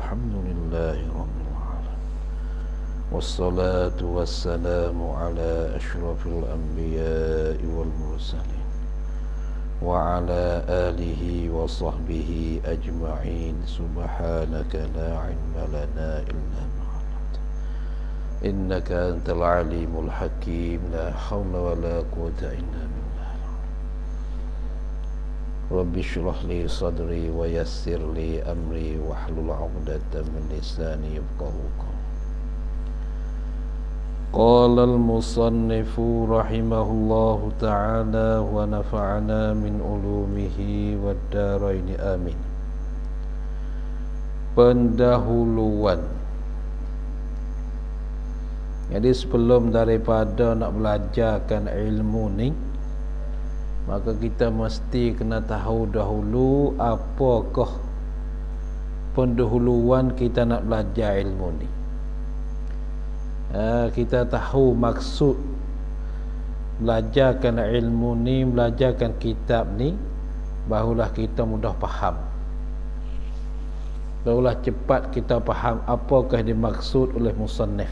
الحمد لله رب العالمين والصلاة والسلام على أشرف الأنبياء والمرسلين وعلى آله وصحبه أجمعين سبحانك لا علم لنا إلا ما علمتنا إنك أنت العليم الحكيم لا حول ولا قوة إلا بالله Rabbi syrah li sadri wa yassir li amri wahlul 'uqdatam min lisani yafqahu qawli. Qala al-musannifu rahimahullahu ta'ala wa nafa'ana min ulumihi wad daraini amin. Pendahuluan. Jadi sebelum daripada nak belajarkan ilmu ni, maka kita mesti kena tahu dahulu apakah pendahuluan kita nak belajar ilmu ni. Kita tahu maksud belajarkan ilmu ni, belajarkan kitab ni, barulah kita mudah faham, barulah cepat kita faham apakah dimaksud oleh musannif.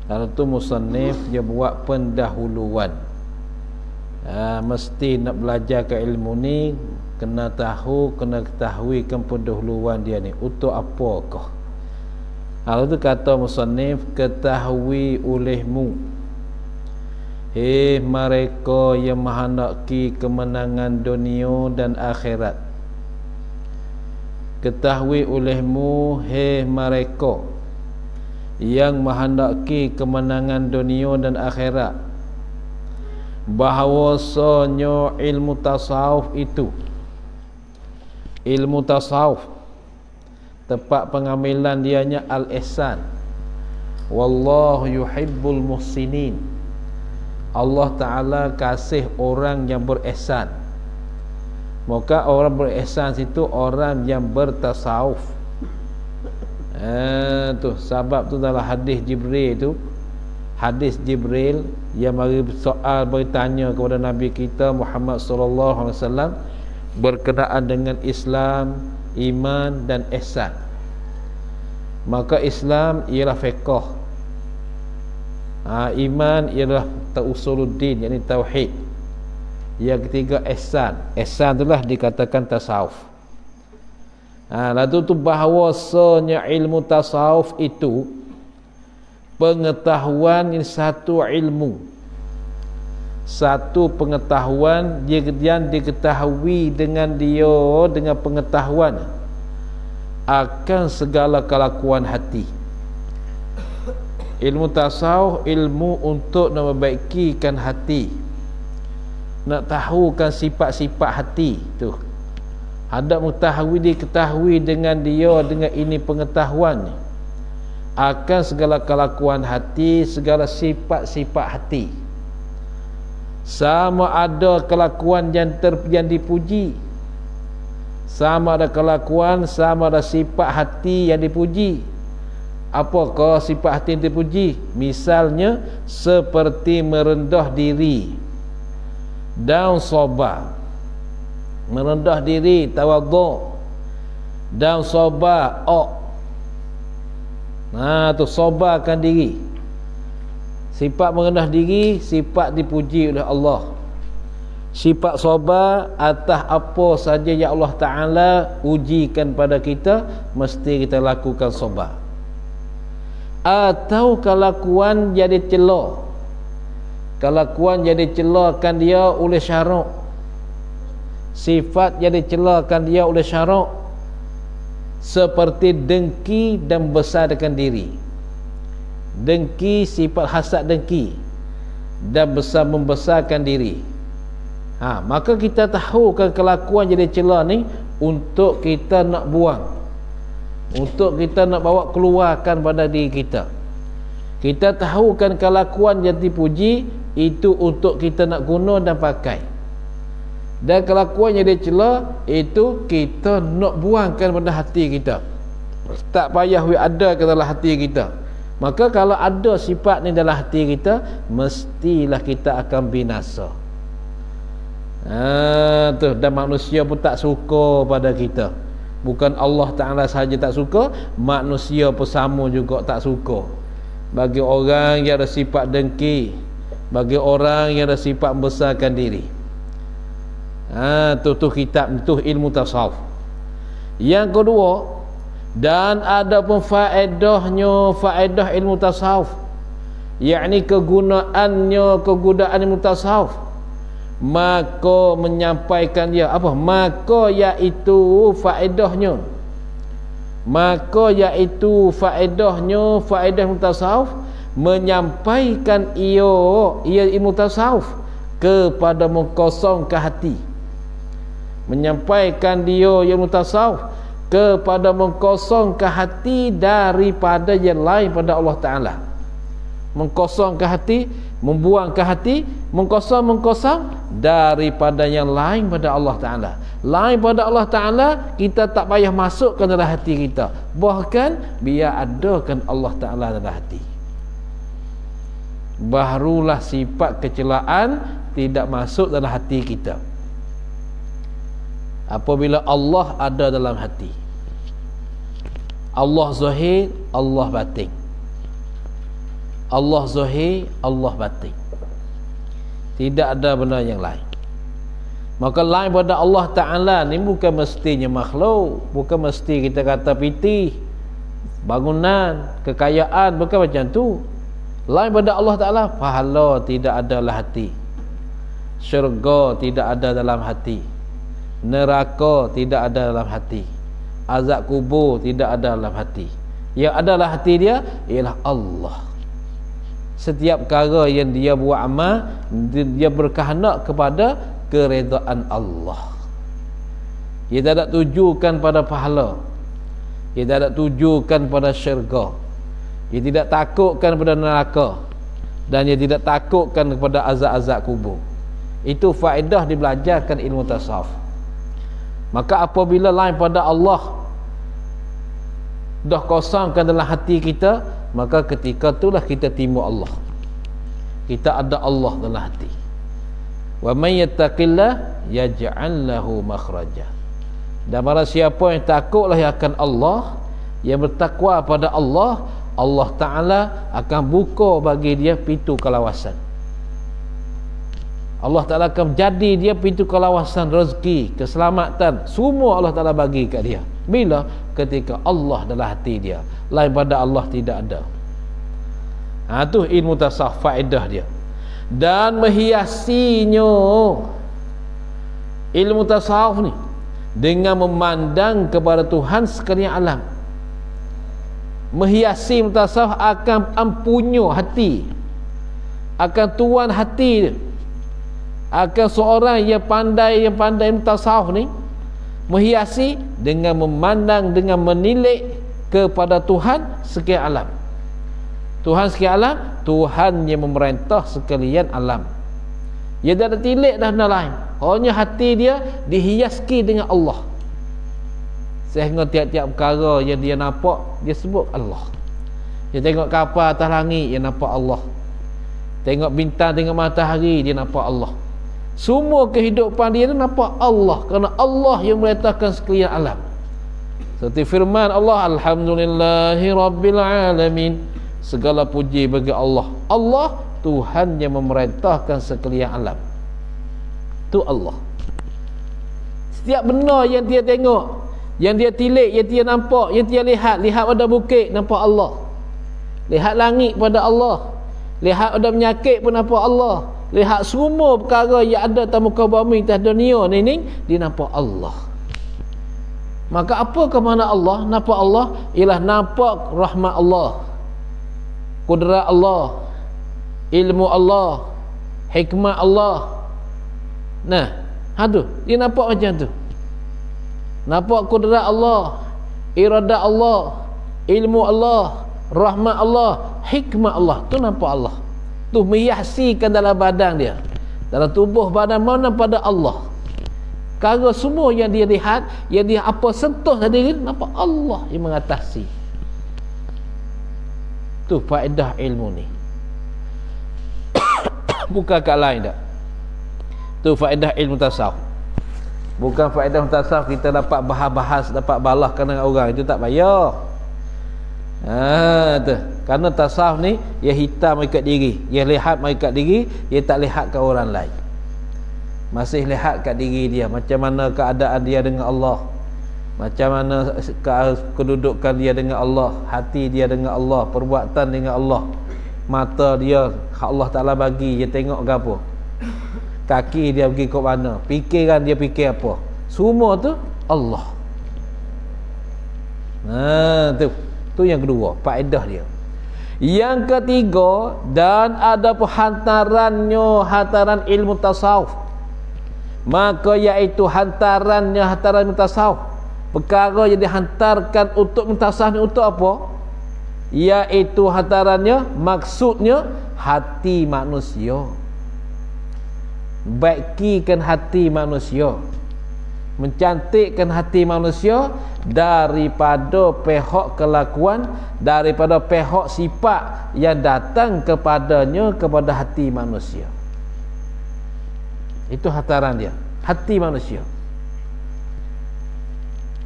Kalau tu musannif dia buat pendahuluan. Mesti nak belajar ke ilmu ni kena tahu, kena ketahui kan pendahuluan dia ni untuk apakah. Kalau tu kata musannif, ketahui olehmu mereka yang menghendaki kemenangan dunia dan akhirat. Ketahui olehmu mereka yang menghendaki kemenangan dunia dan akhirat, bahawasanya ilmu tasawuf itu, ilmu tasawuf tepat pengambilan dianya al-ihsan. Wallahu yuhibbul muhsinin. Allah Ta'ala kasih orang yang berihsan. Maka orang berihsan itu orang yang bertasawuf. Tu sebab tu dalam hadis Jibril tu, hadis Jibril yang mari soal bertanya kepada Nabi kita Muhammad sallallahu alaihi wasallam berkenaan dengan Islam, iman dan ihsan. Maka Islam ialah fiqh, iman ialah usuluddin, yakni tauhid. Yang ketiga ihsan. Ihsan itulah dikatakan tasawuf. Lalu tu bahawasanya ilmu tasawuf itu pengetahuan yang satu ilmu, satu pengetahuan yang diketahui dengan dia, dengan pengetahuan akan segala kelakuan hati. Ilmu tasawuf ilmu untuk membaikkan hati, nak tahukan sifat-sifat hati tu. Ada mengetahui, diketahui dengan dia, dengan ini pengetahuan akan segala kelakuan hati, segala sifat-sifat hati. Sama ada kelakuan yang dipuji, sama ada kelakuan, sama ada sifat hati yang dipuji. Apakah sifat hati yang dipuji? Misalnya seperti merendah diri dan sabar. Merendah diri, tawadhu, dan sabar, tu sabarkan diri. Sifat merendah diri, sifat dipuji oleh Allah. Sifat sabar atas apa saja yang Allah Ta'ala ujikan pada kita, mesti kita lakukan sabar. Atau kelakuan jadi celah, kelakuan jadi celahkan dia oleh syarak, sifat jadi celahkan dia oleh syarak, seperti dengki dan besarkan diri. Dengki, sifat hasad dengki, dan membesarkan diri. Maka kita tahu kan kelakuan jadi celah ni untuk kita nak buang, untuk kita nak bawa keluarkan pada diri kita. Kita tahu kan kelakuan yang dipuji itu untuk kita nak guna dan pakai. Dan kelakuan yang dia celah itu kita nak buangkan pada hati kita, tak payah ada ke dalam hati kita. Maka kalau ada sifat ni dalam hati kita, mestilah kita akan binasa. Dan manusia pun tak suka pada kita. Bukan Allah Ta'ala sahaja tak suka, manusia pun sama juga tak suka. Bagi orang yang ada sifat dengki, bagi orang yang ada sifat membesarkan diri. Tu kitab, tu ilmu tasawuf. Yang kedua, dan ada pun faedah ilmu tasawuf, yakni kegunaan ilmu tasawuf. Maka menyampaikan dia apa? Maka iaitu faedahnya faedah ilmu tasawuf, menyampaikan ia ilmu tasawuf kepada mengkosongkan hati, menyampaikan dia ilmu tasawuf kepada mengkosongkan hati daripada yang lain pada Allah Ta'ala. Mengkosongkan hati, membuangkan hati, mengkosong daripada yang lain pada Allah Ta'ala. Lain pada Allah Ta'ala kita tak payah masukkan dalam hati kita, bahkan biar adakan Allah Ta'ala dalam hati. Barulah sifat kecelaan tidak masuk dalam hati kita. Apabila Allah ada dalam hati, Allah zahir, Allah batin. Allah zahir, Allah batin. Tidak ada benda yang lain. Maka lain pada Allah Ta'ala ni bukan mestinya makhluk, bukan mesti kita kata piti, bangunan, kekayaan, bukan macam tu. Lain pada Allah Ta'ala, pahala tidak ada dalam hati, syurga tidak ada dalam hati, neraka tidak ada dalam hati, azab kubur tidak ada dalam hati. Yang ada dalam hati dia ialah Allah. Setiap perkara yang dia buat amal, dia berkehendak kepada keredaan Allah. Dia tak ada tujukan pada pahala, dia tak ada tujukan pada syurga, dia tidak takutkan pada neraka, dan dia tidak takutkan kepada azab-azab kubur. Itu faedah dibelajarkan ilmu tasawuf. Maka apabila lain pada Allah dah kosongkan dalam hati kita, maka ketika itulah kita timbul Allah. Kita ada Allah dalam hati. Wa may yattaqillah yaj'al lahu makhraja. Dan barang siapa yang takutlah akan Allah, yang bertakwa pada Allah, Allah Ta'ala akan buka bagi dia pintu kelawasan. Allah Ta'ala akan jadi dia pintu kelawasan, rezeki, keselamatan, semua Allah Ta'ala bagi kat dia. Bila? Ketika Allah dalam hati dia. Lain pada Allah tidak ada. Tu ilmu tasawuf, faedah dia. Dan menghiasinya ilmu tasawuf ni dengan memandang kepada Tuhan sekalian alam. Menghiasi ilmu tasawuf akan ampunyo hati, akan tuan hati dia, akan seorang yang pandai ilmu tasawuf ni menghiasi dengan memandang, dengan menilik kepada Tuhan sekalian alam. Tuhan sekalian alam, Tuhan yang memerintah sekalian alam. Dia tak ada tilik dah benda lain, hanya hati dia dihiasi dengan Allah, sehingga tiap-tiap perkara yang dia nampak, dia sebut Allah. Dia tengok kapal atas langit, dia nampak Allah. Tengok bintang, tengok matahari, dia nampak Allah. Semua kehidupan dia nampak Allah, kerana Allah yang memerintahkan sekalian alam. Seperti firman Allah, Alhamdulillahi Rabbil Alamin, segala puji bagi Allah. Allah Tuhan yang memerintahkan sekalian alam. Tu Allah. Setiap benda yang dia tengok, yang dia tilik, yang dia nampak, yang dia lihat pada bukit, nampak Allah. Lihat langit pada Allah. Lihat ada penyakit pun nampak Allah. Lihat semua perkara yang ada atas muka bumi, atas dunia ni, dia nampak Allah. Maka apa ke mana Allah? Nampak Allah ialah nampak rahmat Allah, kudrat Allah, ilmu Allah, hikmah Allah. Nah, tu dia nampak macam tu. Nampak kudrat Allah, iradat Allah, ilmu Allah, rahmat Allah, hikmah Allah. Tu nampak Allah. Tu menghiasikan dalam badan dia, dalam tubuh badan mana pada Allah. Kalau semua yang dia lihat, yang dia apa sentuh tadi, nampak Allah yang mengatasi. Tu faedah ilmu ni. Bukan kat lain dah. Tu faedah ilmu tasawuf. Bukan faedah tasawuf kita dapat bahas-bahas, dapat balah dengan orang, itu tak payah. Tu. Karena tasawuf ni ia hitam ikat diri, ia lihat ikat diri, ia tak lihat ke orang lain. Masih lihat kat diri dia, macam mana keadaan dia dengan Allah, macam mana kedudukan dia dengan Allah, hati dia dengan Allah, perbuatan dengan Allah, mata dia Allah Ta'ala bagi, dia tengok ke apa, kaki dia pergi ke mana, fikiran dia fikir apa, semua tu Allah. Tu yang kedua, faedah dia. Yang ketiga, dan ada hantarannya, hantaran ilmu tasawuf, maka iaitu hantaran tasawuf, perkara yang dihantarkan untuk tasawuf ni untuk apa? Iaitu hantarannya, maksudnya hati manusia, baikikan hati manusia, mencantikkan hati manusia daripada pihak kelakuan, daripada pihak sifat yang datang kepadanya, kepada hati manusia. Itu hantaran dia, hati manusia.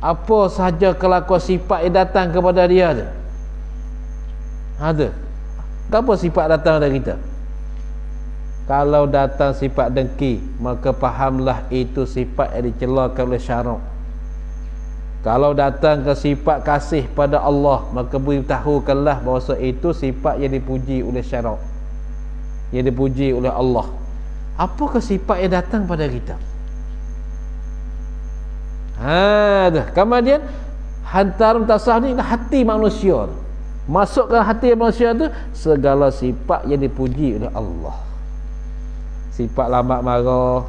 Apa sahaja kelakuan sifat yang datang kepada dia tu, ada. Apa sifat datang dari kita? Kalau datang sifat dengki, maka fahamlah itu sifat yang dicelakan oleh syarak. Kalau datang ke sifat kasih pada Allah, maka beritahukanlah bahawa itu sifat yang dipuji oleh syarak, yang dipuji oleh Allah. Apakah sifat yang datang pada kita? Kemudian hantaran tasawuf ni hati manusia. Masukkan hati manusia tu segala sifat yang dipuji oleh Allah. Sifat lambat marah,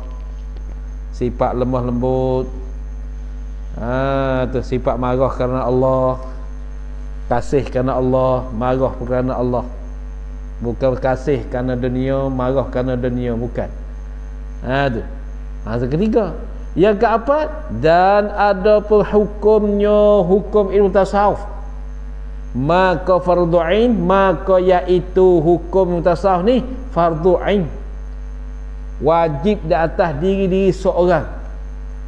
sifat lemah lembut, tu sifat marah kerana Allah, kasih kerana Allah, marah kerana Allah. Bukan kasih kerana dunia, marah kerana dunia, bukan. Tu. Yang ketiga. Yang keempat, dan ada pun hukumnya, hukum ilmu tasawuf, maka fardu ain, maka iaitu hukum ilmu tasawuf ni fardu ain, wajib di atas diri seorang,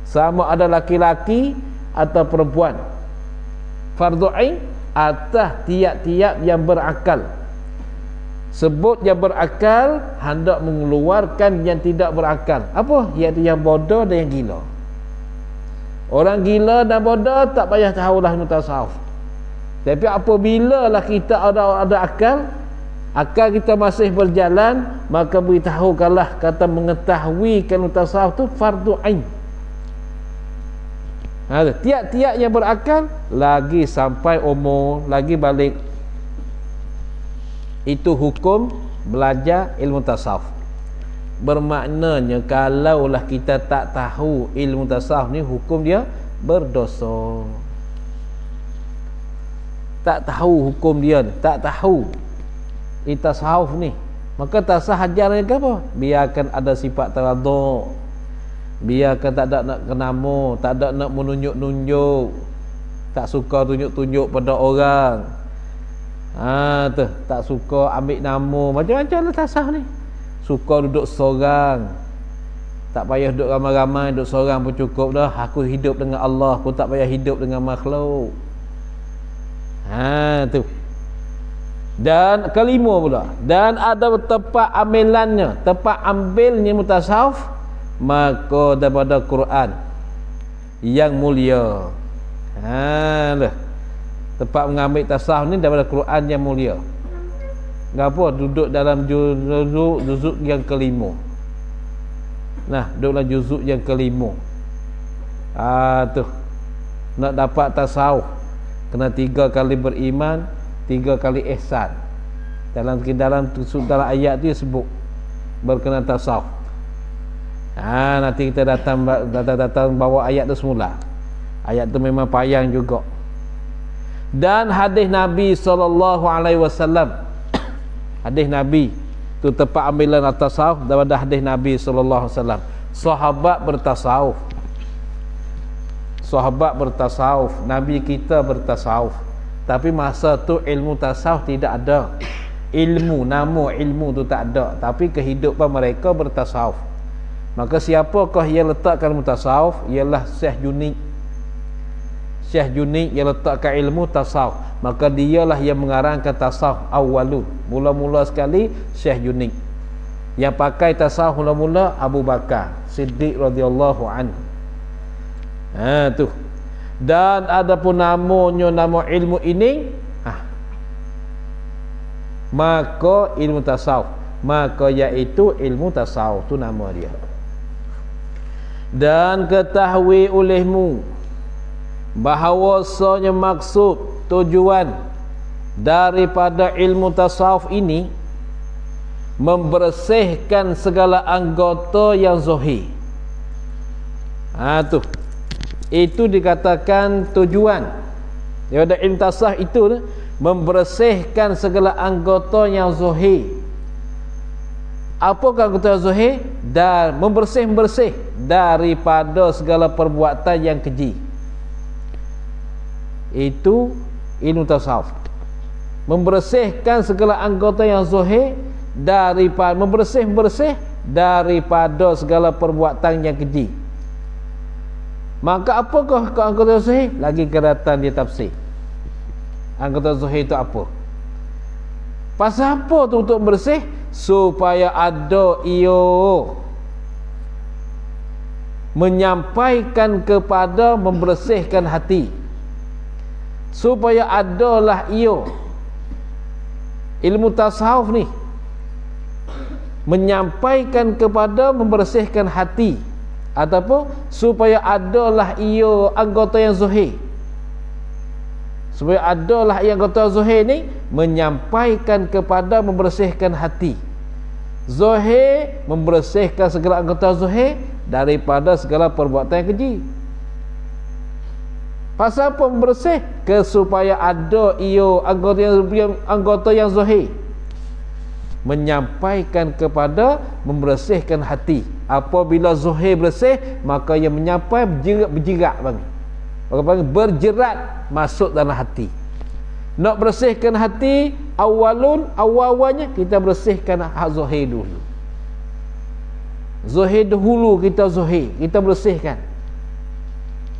sama ada laki-laki atau perempuan. Fardu ain atas tiap-tiap yang berakal. Sebut yang berakal, hendak mengeluarkan yang tidak berakal. Apa? Iaitu yang bodoh dan yang gila. Orang gila dan bodoh tak payah tahulah ilmu tasawuf. Tapi apabila lah kita ada akal, akal kita masih berjalan, maka beritahukanlah, kata mengetahui ilmu tasawuf tu fardu ain. Tiap-tiap yang berakal, lagi sampai umur, lagi balik, itu hukum belajar ilmu tasawuf. Bermaknanya kalaulah kita tak tahu ilmu tasawuf ni, hukum dia berdosa. Tak tahu hukum dia, tak tahu tasawuf ni, maka tasawuf ajaran ke apa? Biarkan ada sifat tawaduk, biarkan tak ada nak kenamo, tak ada nak menunjuk-nunjuk, tak suka tunjuk-tunjuk pada orang. Tak suka ambil nama, macam-macam lah tasawuf ni. Suka duduk seorang, tak payah duduk ramai-ramai, duduk seorang pun cukup dah. Aku hidup dengan Allah, aku tak payah hidup dengan makhluk. Tu. Dan kelima pula, dan ada tempat ambilannya, tempat ambilnya mutasawuf, maka daripada Quran yang mulia. Tempat mengambil tasawuf ni daripada Quran yang mulia. Ngapa? Duduk dalam juzuk yang kelima. Duduk dalam juzuk yang kelima. Tu. Nak dapat tasawuf, kena 3 kali beriman, 3 kali ihsan. Dalam ayat tu dia sebut berkenaan tasawuf. Nanti kita datang bawa ayat tu semula. Ayat tu memang payang juga. Dan hadis Nabi SAW, hadis Nabi tu tempat ambilan tasawuf daripada hadis Nabi SAW. Sahabat bertasawuf, sahabat bertasawuf, Nabi kita bertasawuf. Tapi masa tu ilmu tasawuf tidak ada. Ilmu, nama ilmu tu tak ada, tapi kehidupan mereka bertasawuf. Maka siapakah yang letakkan ilmu tasawuf? Ialah Syekh Junaid. Syekh Junaid yang letakkan ilmu tasawuf, maka dialah yang mengarangkan tasawuf awalun. Mula-mula sekali Syekh Junaid. Yang pakai tasawuf mula-mula Abu Bakar Siddiq radhiyallahu anhu. Tu. Dan ada pun namanya nama ilmu ini, maka ilmu tasawuf, maka iaitu ilmu tasawuf, tu nama dia. Dan ketahui olehmu bahawasanya maksud tujuan daripada ilmu tasawuf ini membersihkan segala anggota yang zahir. Tu. Itu dikatakan tujuan daripada ilmu tasawuf itu, membersihkan segala anggota yang zahir. Apakah anggota zahir? Dan membersih daripada segala perbuatan yang keji. Itu ilmu tasawuf. Membersihkan segala anggota yang zahir daripada membersih daripada segala perbuatan yang keji. Maka apakah anggota zahir? Lagi keratan dia tafsir. Anggota zahir itu apa? Pasal apa tu untuk bersih? Supaya ada ia menyampaikan kepada membersihkan hati. Supaya adalah ia ilmu tasawuf ni menyampaikan kepada membersihkan hati, ataupun supaya adalah ia anggota yang zahir. Supaya adalah yang anggota zahir ni menyampaikan kepada membersihkan hati. Zahir membersihkan segala anggota zahir daripada segala perbuatan yang keji. Pasal apa membersih? Supaya ada ia anggota yang zahir menyampaikan kepada membersihkan hati. Apabila zahir bersih, maka ia menyampai berjerak bagi. Maka panggil berjerat masuk dalam hati. Nak bersihkan hati, awalnya kita bersihkan hak zahir dulu. Zahir dahulu kita bersihkan.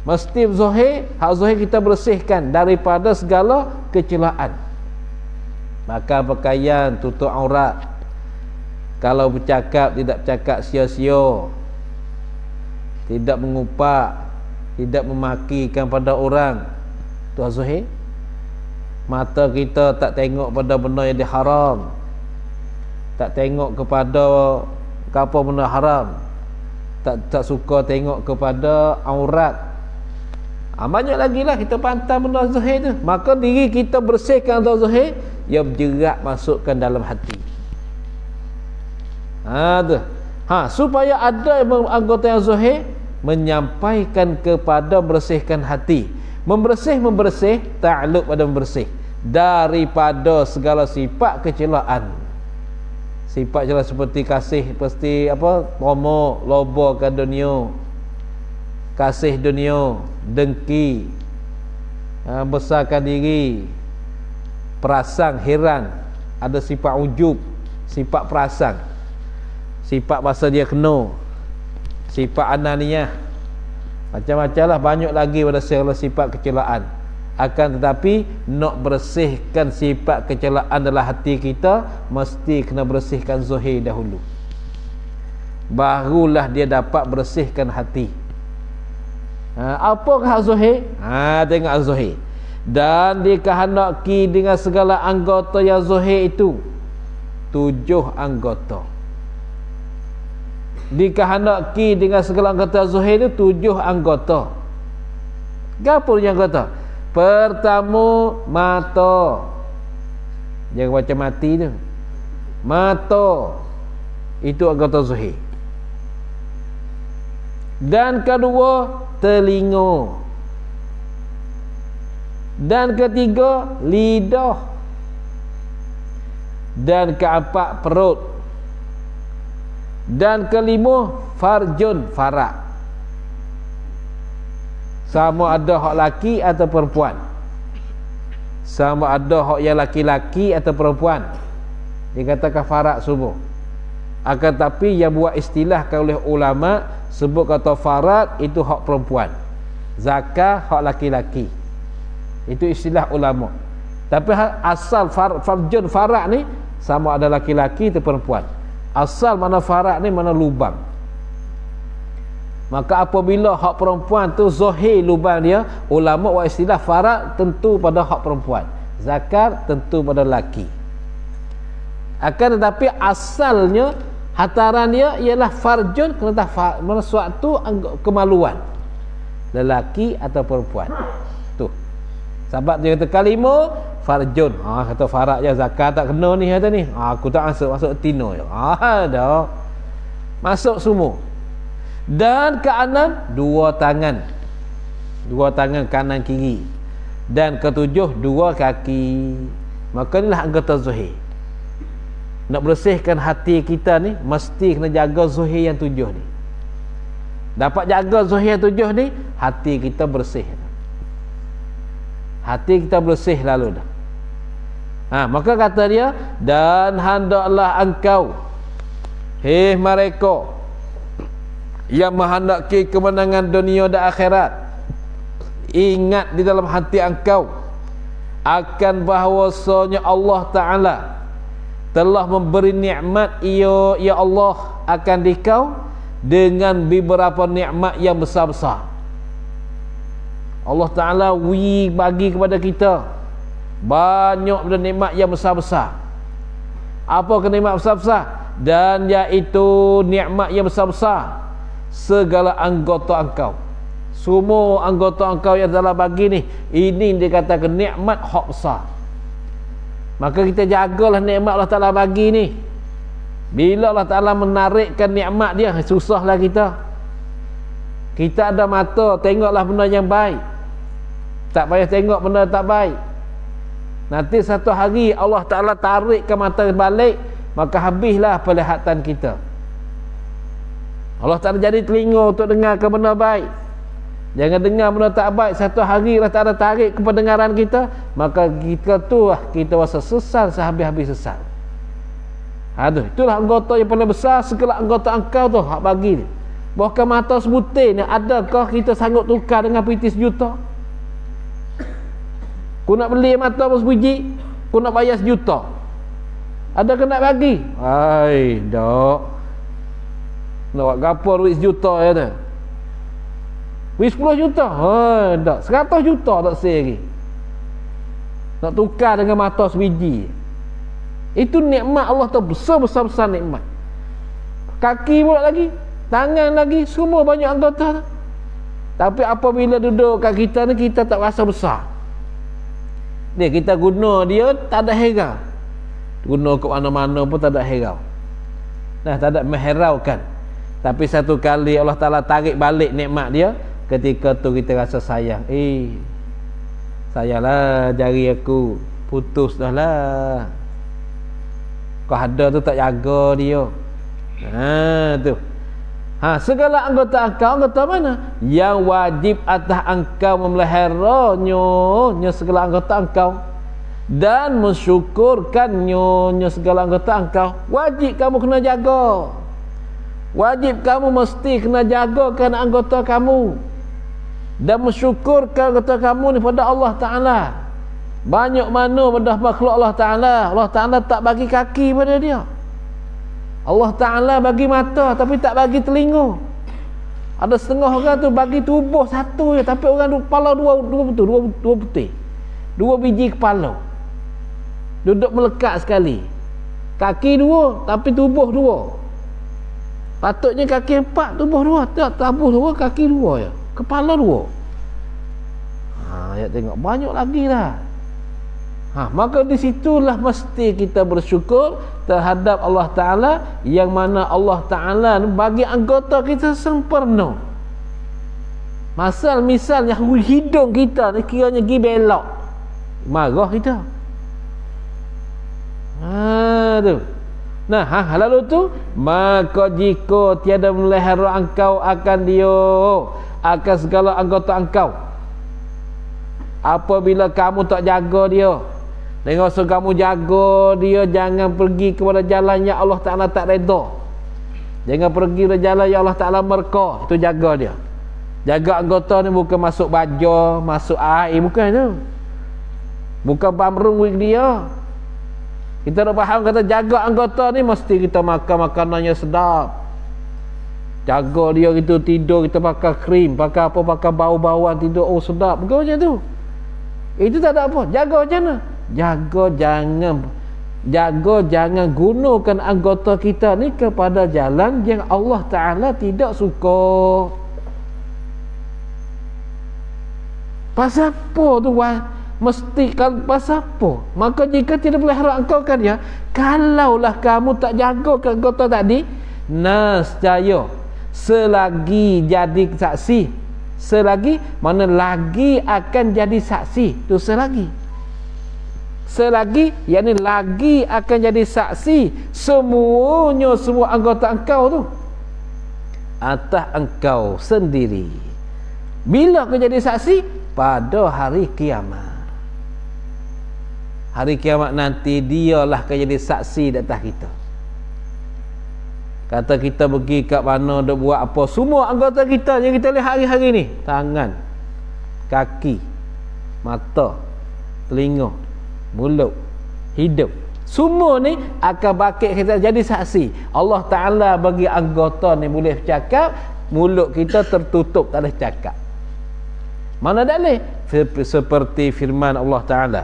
Mesti zahir, hak zahir kita bersihkan daripada segala kecelaan. Maka pakaian, tutup aurat. Kalau bercakap, tidak bercakap sia-sia. Tidak mengupak, tidak memakikan pada orang. Tu zahir. Mata kita tak tengok pada benda yang diharam, tak tengok kepada apa benda haram, tak suka tengok kepada aurat. Banyak lagi lah kita pantang benda zahir tu. Maka diri kita bersihkan benda zahir, ia berjerak masukkan dalam hati. Tu. Supaya ada anggota yang zahir menyampaikan kepada bersihkan hati. Membersih takluk pada membersih daripada segala sifat kecelaan. Sifat celah seperti kasih, pasti apa, romok, loba ke dunia, kasih dunia, dengki, besarkan diri, perasaan, heran, ada sifat ujub, sifat perasaan, sifat masa dia kena, sifat ananiyah, macam-macam lah, banyak lagi pada segala sifat kecelaan. Akan tetapi nak bersihkan sifat kecelaan dalam hati kita, mesti kena bersihkan zahir dahulu, barulah dia dapat bersihkan hati. Apakah hak zahir? Tengok zahir. Dan dikehendaki dengan segala anggota yang zahir itu 7 anggota. Dikehendaki dengan segala anggota zahir itu 7 anggota. Apa yang anggota? Pertama, mata. Jangan macam mati tu. Mata itu anggota zahir. Dan kedua, telinga. Dan ketiga, lidah. Dan keempat, perut. Dan kelima, farjun, farak. Sama ada hak laki atau perempuan, sama ada hak yang laki-laki atau perempuan, dikatakan farak semua. Akan tapi yang buat istilahkan oleh ulama sebut kata farad itu hak perempuan, zakat hak laki-laki. Itu istilah ulama. Tapi asal farjun farad ni sama ada laki-laki atau perempuan. Asal mana farad ni mana lubang. Maka apabila hak perempuan tu zahir lubang dia, ulama buat istilah farad tentu pada hak perempuan, zakat tentu pada laki. Akan tetapi asalnya hataran dia ialah farjun kerana suatu kemaluan lelaki atau perempuan. Tu sebab dia kata kalima farjun, kata farak je, zakat tak kena ni, kata ni, aku tak masuk tino je, dah masuk semua. Dan keenam dua tangan kanan kiri, dan ketujuh dua kaki. Maka inilah anggota zahir. Nak bersihkan hati kita ni mesti kena jaga zahir yang tujuh ni. Dapat jaga zahir yang tujuh ni, hati kita bersih. Hati kita bersih lalu dah. Maka kata dia, dan hendaklah engkau, hei mereka yang menghendaki kemenangan dunia dan akhirat, ingat di dalam hati engkau akan bahawasanya Allah Ta'ala telah memberi nikmat ya Allah akan dikau dengan beberapa nikmat yang besar-besar. Allah Ta'ala bagi kepada kita banyak benda nikmat yang besar-besar. Apa ke nikmat besar-besar? Dan iaitu nikmat yang besar-besar segala anggota engkau. Semua anggota engkau yang telah bagi ni, ini dikatakan nikmat hak besar. Maka kita jagalah nikmat Allah Ta'ala bagi ni. Bila Allah Ta'ala menarikkan nikmat dia, susahlah kita. Kita ada mata, tengoklah benda yang baik, tak payah tengok benda tak baik. Nanti satu hari Allah Ta'ala tarikkan mata balik, maka habislah penglihatan kita. Allah Ta'ala jadi telinga untuk dengarkan benda baik, jangan dengar benda tak baik. Satu hari Allah Ta'ala tarik ke pendengaran kita, maka kita rasa sesal sehabis-habis sesal. Itulah anggota yang paling besar segala anggota engkau tu hak bagi ni. Bahkan mata sebutir ni, adakah kita sanggup tukar dengan pitis juta? Ku nak beli mata sebiji, ku nak bayar sejuta, adakah nak bagi? Dak nak buat gapo duit sejuta ya tu, duit 10 juta, dak 100 juta tak say lagi nak tukar dengan mata sebiji. Itu nikmat Allah tu, besar-besar nikmat. Kaki pula lagi, tangan lagi, semua banyak anggota tu. Tapi apabila duduk kat kita ni, kita tak rasa besar. Ni kita guna dia tak ada herau, guna ke mana-mana pun tak ada herau, tak ada mengheraukan. Tapi satu kali Allah Ta'ala tarik balik nikmat dia, ketika tu kita rasa sayang. Sayanglah jari aku, putus dah lah, kau ada tu tak jaga dia. Tu segala anggota engkau, anggota mana yang wajib atas engkau memeliharanya segala anggota engkau dan mensyukurkannya segala anggota engkau. Wajib kamu kena jaga, wajib kamu mesti kena jagakan anggota kamu dan mensyukurkan anggota kamu ni pada Allah Ta'ala. Banyak mana pada makhluk Allah Ta'ala, Allah Ta'ala tak bagi kaki pada dia, Allah Ta'ala bagi mata tapi tak bagi telinga. Ada setengah orang tu bagi tubuh satu je, tapi orang tu kepala dua putih, dua biji kepala, duduk melekat sekali. Kaki dua tapi tubuh dua. Patutnya kaki 4, tubuh 2. Tak, tubuh 2, kaki 2 je, kepala 2. Ya tengok banyak lagi lah. Maka di situlah mesti kita bersyukur terhadap Allah Ta'ala, yang mana Allah Ta'ala bagi anggota kita sempurna. Misalnya hidung kita ni kiranya pergi belok, marah kita. Tu. Lalu tu, maka jika tiada melihara engkau akan dia, akan segala anggota engkau, apabila kamu tak jaga dia, dengan kamu jaga dia, jangan pergi kepada jalan yang Allah Ta'ala tak redha. Jangan pergi ke jalan yang Allah Ta'ala merka. Itu jaga dia. Jaga anggota ni bukan masuk baja, masuk air, bukan tu. Bukan bamrung wig dia. Kita dah faham kata jaga anggota ni mesti kita makan makanannya sedap. Jaga dia gitu, tidur kita pakai krim, pakai apa, pakai bau-bauan, tidur oh sedap. Bukan macam tu. Itu tak ada apa. Jaga macam mana? Jaga jangan gunakan anggota kita ni kepada jalan yang Allah Ta'ala tidak suka. Pasal apa tu? Mesti kan pasal apa? Maka jika tidak boleh harap engkau kan ya, kalaulah kamu tak jaga ke anggota tadi, nescaya selagi jadi saksi, selagi mana lagi akan jadi saksi tu, selagi yakni lagi akan jadi saksi semuanya, semua anggota engkau tu atas engkau sendiri. Bila kau jadi saksi? Pada hari kiamat. Hari kiamat nanti dialah akan jadi saksi di atas kita. Kata kita pergi kat mana duk buat apa, semua anggota kita yang kita lihat hari-hari ni, tangan, kaki, mata, telinga, mulut, hidup, semua ni akan bakit kita jadi saksi. Allah Ta'ala bagi anggota ni boleh bercakap, mulut kita tertutup tak boleh cakap. Mana dalih? Seperti firman Allah Ta'ala,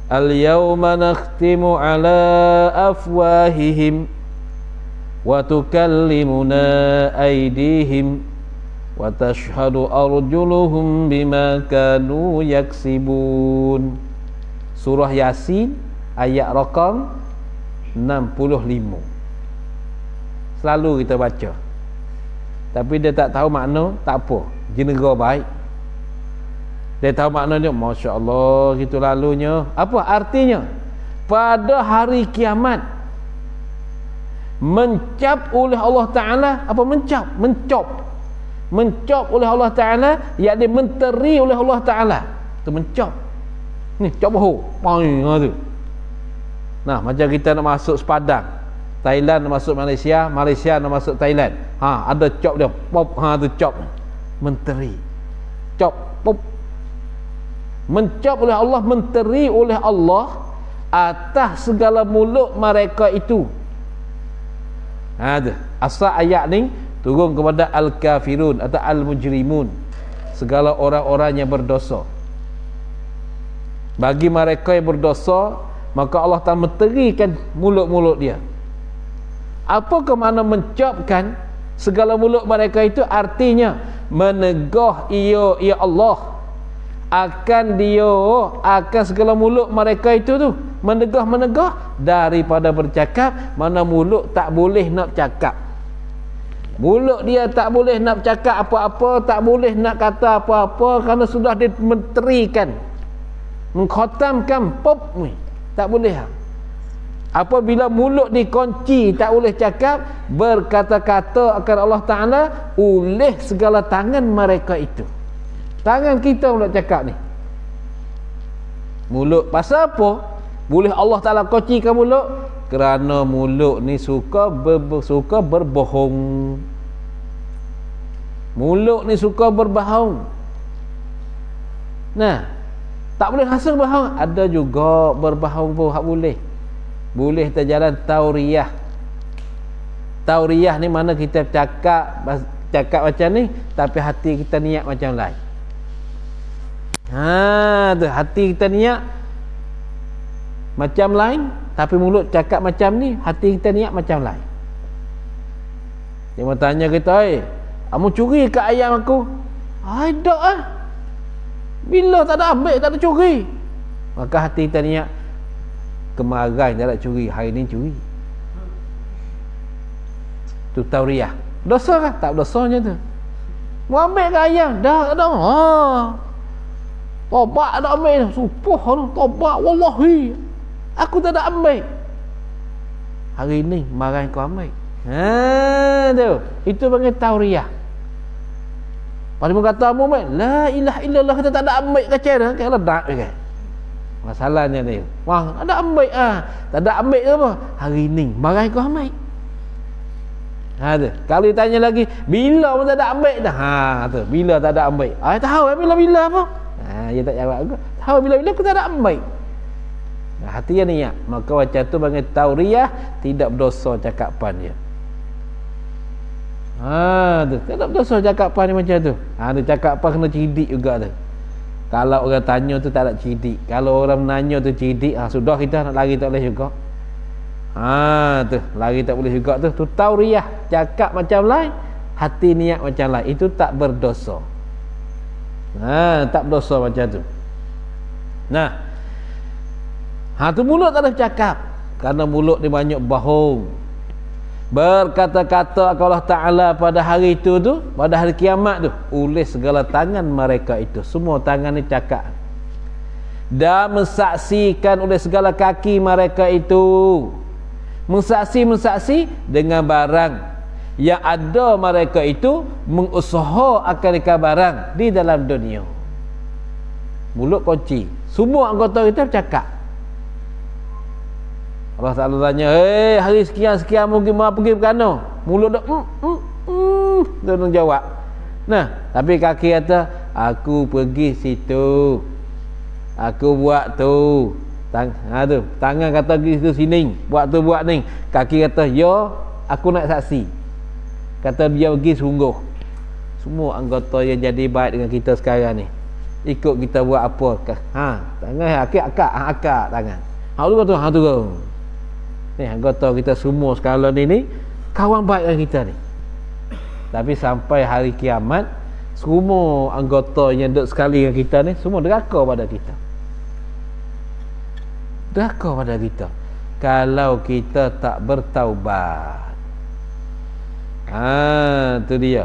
al-yawma nakhtimu ala afwahihim wa tukallimuna aydihim wa tashhadu arjuluhum bima kanu yaksibun. Surah Yasin ayat rakam 65. Selalu kita baca, tapi dia tak tahu makna, tak apa, jenera baik. Dia tahu maknanya, Masya Allah, gitu lalunya. Apa artinya? Pada hari kiamat mencap oleh Allah Ta'ala. Apa mencap? Mencap oleh Allah Ta'ala, yakni menteri oleh Allah Ta'ala. Itu mencap. Ni, cop bahu. Tu. Nah, macam kita nak masuk sepadang, Thailand nak masuk Malaysia, Malaysia nak masuk Thailand. Ada cop dia. Pop, tu cop. Menteri. Cop, pop. Mencap oleh Allah, menteri oleh Allah atas segala mulut mereka itu. Asal ayat ni turun kepada al-kafirun atau al-mujrimun, segala orang-orang yang berdosa. Bagi mereka yang berdosa, maka Allah Ta'ala menterikan mulut-mulut dia. Apakah makna mencapkan segala mulut mereka itu? Artinya menegah ya Allah akan segala mulut mereka itu tu, menegah daripada bercakap. Mana mulut tak boleh nak cakap, mulut dia tak boleh nak cakap apa-apa, tak boleh nak kata apa-apa, kerana sudah dimenterikan, mengkhatamkan pop ni, tak boleh. Apabila mulut dikunci, tak boleh cakap, berkata-kata akan Allah Ta'ala oleh segala tangan mereka itu. Tangan kita pula cakap ni. Mulut pasal apa? Boleh Allah Ta'ala kocikan mulut? Kerana mulut ni suka berbohong. Mulut ni suka berbohong. Nah, tak boleh rasa berbohong. Ada juga berbohong pun hak boleh. Boleh terjalan tauriyah. Tauriyah ni mana kita cakap macam ni, tapi hati kita niat macam lain. Tu hati kita niat macam lain, tapi mulut cakap macam ni, hati kita niat macam lain. Dia mau tanya kita, kamu curi ke ayam aku? Tak bila tak ada ambil, tak ada curi. Maka hati kita niat, kemarin tak ada curi, hari ni curi. Tu tauriyah. Dosa kan? Tak dosanya tu. Mau ambil ke ayam? Dah tak ada. Tobat tak ambil. Sumpah tu, tobat wallahi, aku tak ada ambil. Hari ni marah kau ambil. Tu. Itu panggil tauriyah. Pada pun kata Muhammad, la ilaha illallah, kita tak ada ambil kacau dah. Kalau tak kan. Masalahnya ni. Wah, ada ambil tak ada ambil tu apa? Hari ni marah kau ambil. Tu. Kalau ditanya lagi, bila pun tak ada ambil dah. Tu, bila tak ada ambil. Tahu bila-bila apa? Dia tak jawab aku. Tahu bila-bila aku tak ada ambil. Hati yang niat. Maka macam tu bagi tauriah, tidak berdosa cakapan dia. Tu, tak berdosa cakapan dia macam tu. Dia cakapan kena cidik juga tu. Kalau orang tanya tu tak ada cidik. Kalau orang menanya tu cidik, sudah kita nak lari tak boleh juga. Tu, lari tak boleh juga tu. Tu tauriah, cakap macam lain, hati niat macam lain. Itu tak berdosa. Tak berdosa macam tu. Tu mulut tak ada cakap. Kerana mulut dia banyak bohong. Berkata-kata Allah Ta'ala pada hari itu tu, pada hari kiamat tu, oleh segala tangan mereka itu. Semua tangan ni cakap. Dan mensaksikan oleh segala kaki mereka itu. Mensaksi dengan barang yang ada mereka itu mengusaha akan barang di dalam dunia. Mulut kunci. Semua anggota kita bercakap. Allah Ta'ala tanya, hari sekian-sekian pergi ke mana? Mulut dah dia nak jawab. Tapi kaki kata, aku pergi situ, aku buat tu. Tu, tangan kata pergi situ sini, buat tu buat ni. Kaki kata, yo, aku nak saksi. Kata dia pergi sungguh. Semua anggota yang jadi baik dengan kita sekarang ni, ikut kita buat apa? Tangan akak tangan. Tu. Ni anggota kita semua sekarang ni kawan baik dengan kita ni. Tapi sampai hari kiamat, semua anggota yang duduk sekali dengan kita ni semua deraka pada kita. Deraka pada kita kalau kita tak bertaubat. Tu dia.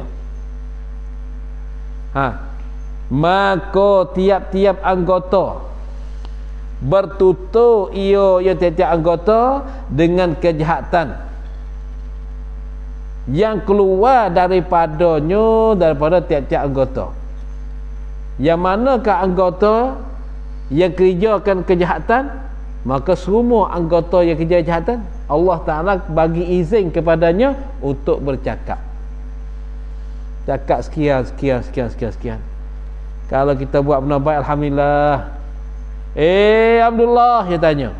Maka tiap-tiap anggota bertutur ia tiap-tiap anggota dengan kejahatan yang keluar daripada tiap-tiap anggota. Yang manakah anggota yang kerjakan kejahatan, maka semua anggota yang kerja kejahatan Allah Ta'ala bagi izin kepadanya untuk bercakap. Cakap sekian. Kalau kita buat benda baik, alhamdulillah. Abdullah, dia tanya,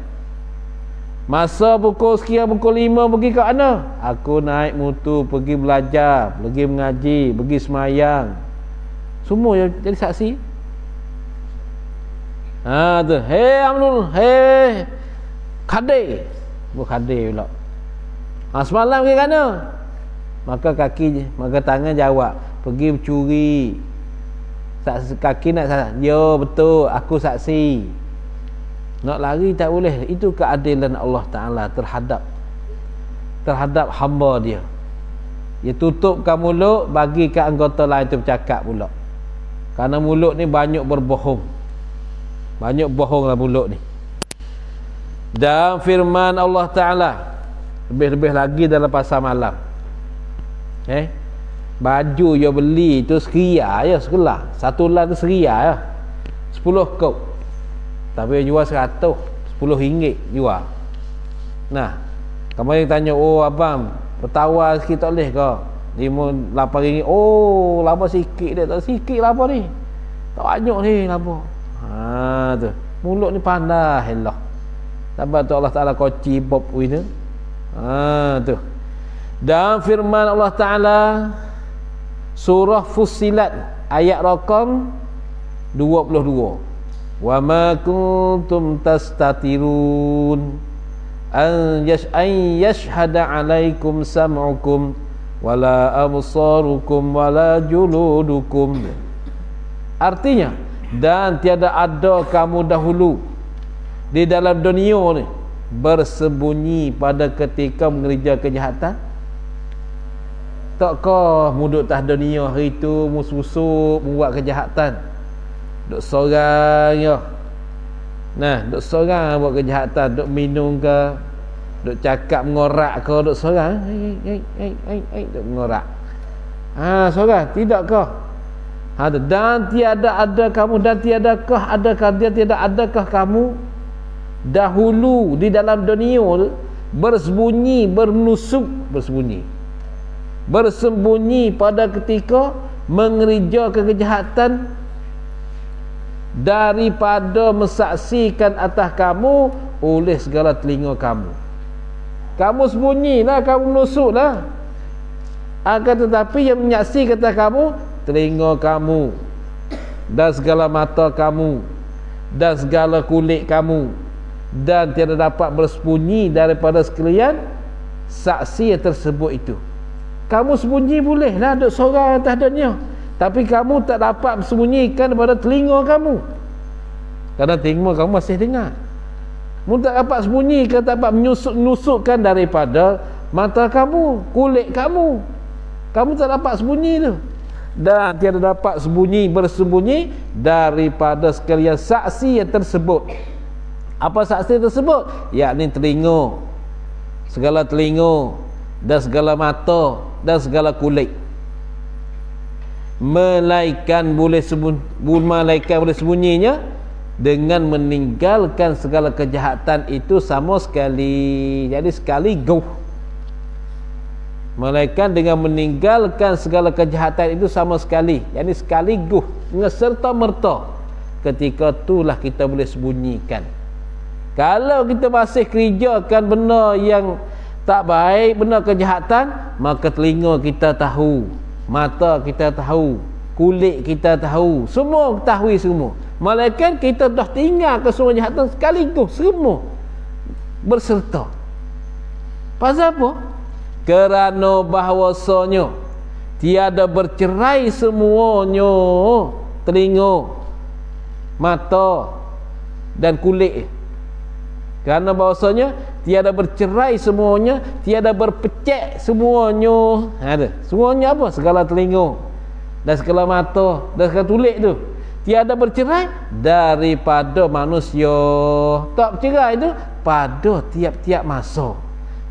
masa pukul sekian, pukul 5 pergi ke mana? Aku naik motor pergi belajar, pergi mengaji, pergi semayang. Semua yang jadi saksi. Tu, Abdul, Khadir. Khadir pula. Semalam pergi ke mana? Maka tangan jawab, pergi mencuri. Kaki nak salah. Yo, betul, aku saksi. Nak lari tak boleh. Itu keadilan Allah Ta'ala terhadap hamba dia. Dia tutupkan mulut, bagi ke anggota lain tu bercakap pula. Kerana mulut ni banyak berbohong. Banyak bohonglah mulut ni. Dan firman Allah Ta'ala lebih-lebih lagi dalam pasal malam. Baju yang beli tu seria ya, sekelah. Satu lah tu seria ya. 10 kop. Tapi jual 100, 10 ringgit jual. Kamu yang tanya, abang, bertawar sikit tak boleh ke? 8 ringgit. Lama sikit dia. Tak sikit lah apa ni. Tak banyak ni lama. Tu. Mulut ni pandai Allah. Sebab tu Allah Ta'ala koci bob ini. Tu. Dan firman Allah Ta'ala surah Fussilat ayat rakam 22. Wa ma kuntum tastatirun an yashhada alaikum sam'ukum wala absarukum wala juludukum. Artinya, dan tiada ada kamu dahulu di dalam dunia ni bersembunyi pada ketika mengerja kejahatan. Takkah muduk tah dunia hari tu musuh-musuh membuat kejahatan, duk sorang ya. Duk sorang buat kejahatan, duk minum ke, duk cakap mengorak ke, duk sorang, duk mengorak. Sorang, tidakkah? Dan tiada ada kamu, dan tiada adakah kamu dahulu di dalam dunia bersembunyi, bermenusuk, bersembunyi. bersembunyi pada ketika mengerjakan kejahatan daripada mensaksikan atas kamu oleh segala telinga kamu. Kamu sembunyilah, kamu menusuklah, akan tetapi yang menyaksikan atas kamu telinga kamu dan segala mata kamu dan segala kulit kamu, dan tiada dapat bersembunyi daripada sekalian saksi yang tersebut itu. Kamu sembunyi bolehlah duk sorang atas dunia, tapi kamu tak dapat sembunyikan daripada telinga kamu, kerana telinga kamu masih dengar. Kamu tak dapat sembunyikan, tak dapat menusukkan daripada mata kamu, kulit kamu. Kamu tak dapat sembunyi tu. Dan tiada dapat bersembunyi daripada sekalian saksi yang tersebut. Apa saksi tersebut? Yakni telinga, segala telinga dan segala mata dan segala kulit. Malaikat boleh sembunyinya dengan meninggalkan segala kejahatan itu sama sekali. Jadi sekaligus malaikat dengan meninggalkan segala kejahatan itu sama sekali, yakni sekaligus, dengan serta-merta. Ketika itulah kita boleh sembunyikan. Kalau kita masih kerjakan benda yang tak baik, benda kejahatan, maka telinga kita tahu, mata kita tahu, kulit kita tahu, semua ketahui semua. Malaikat kita dah tinggalkan semua kejahatan sekaligus, semua berserta. Pasal apa? Kerana bahawasanya tiada bercerai semuanya, telinga, mata dan kulit. Kerana bahawasanya tiada bercerai semuanya, tiada berpecek semuanya. Ada. Semuanya apa? Segala telinga dan segala mata dan segala kulit tu tiada bercerai daripada manusia. Tak bercerai itu pada tiap-tiap masa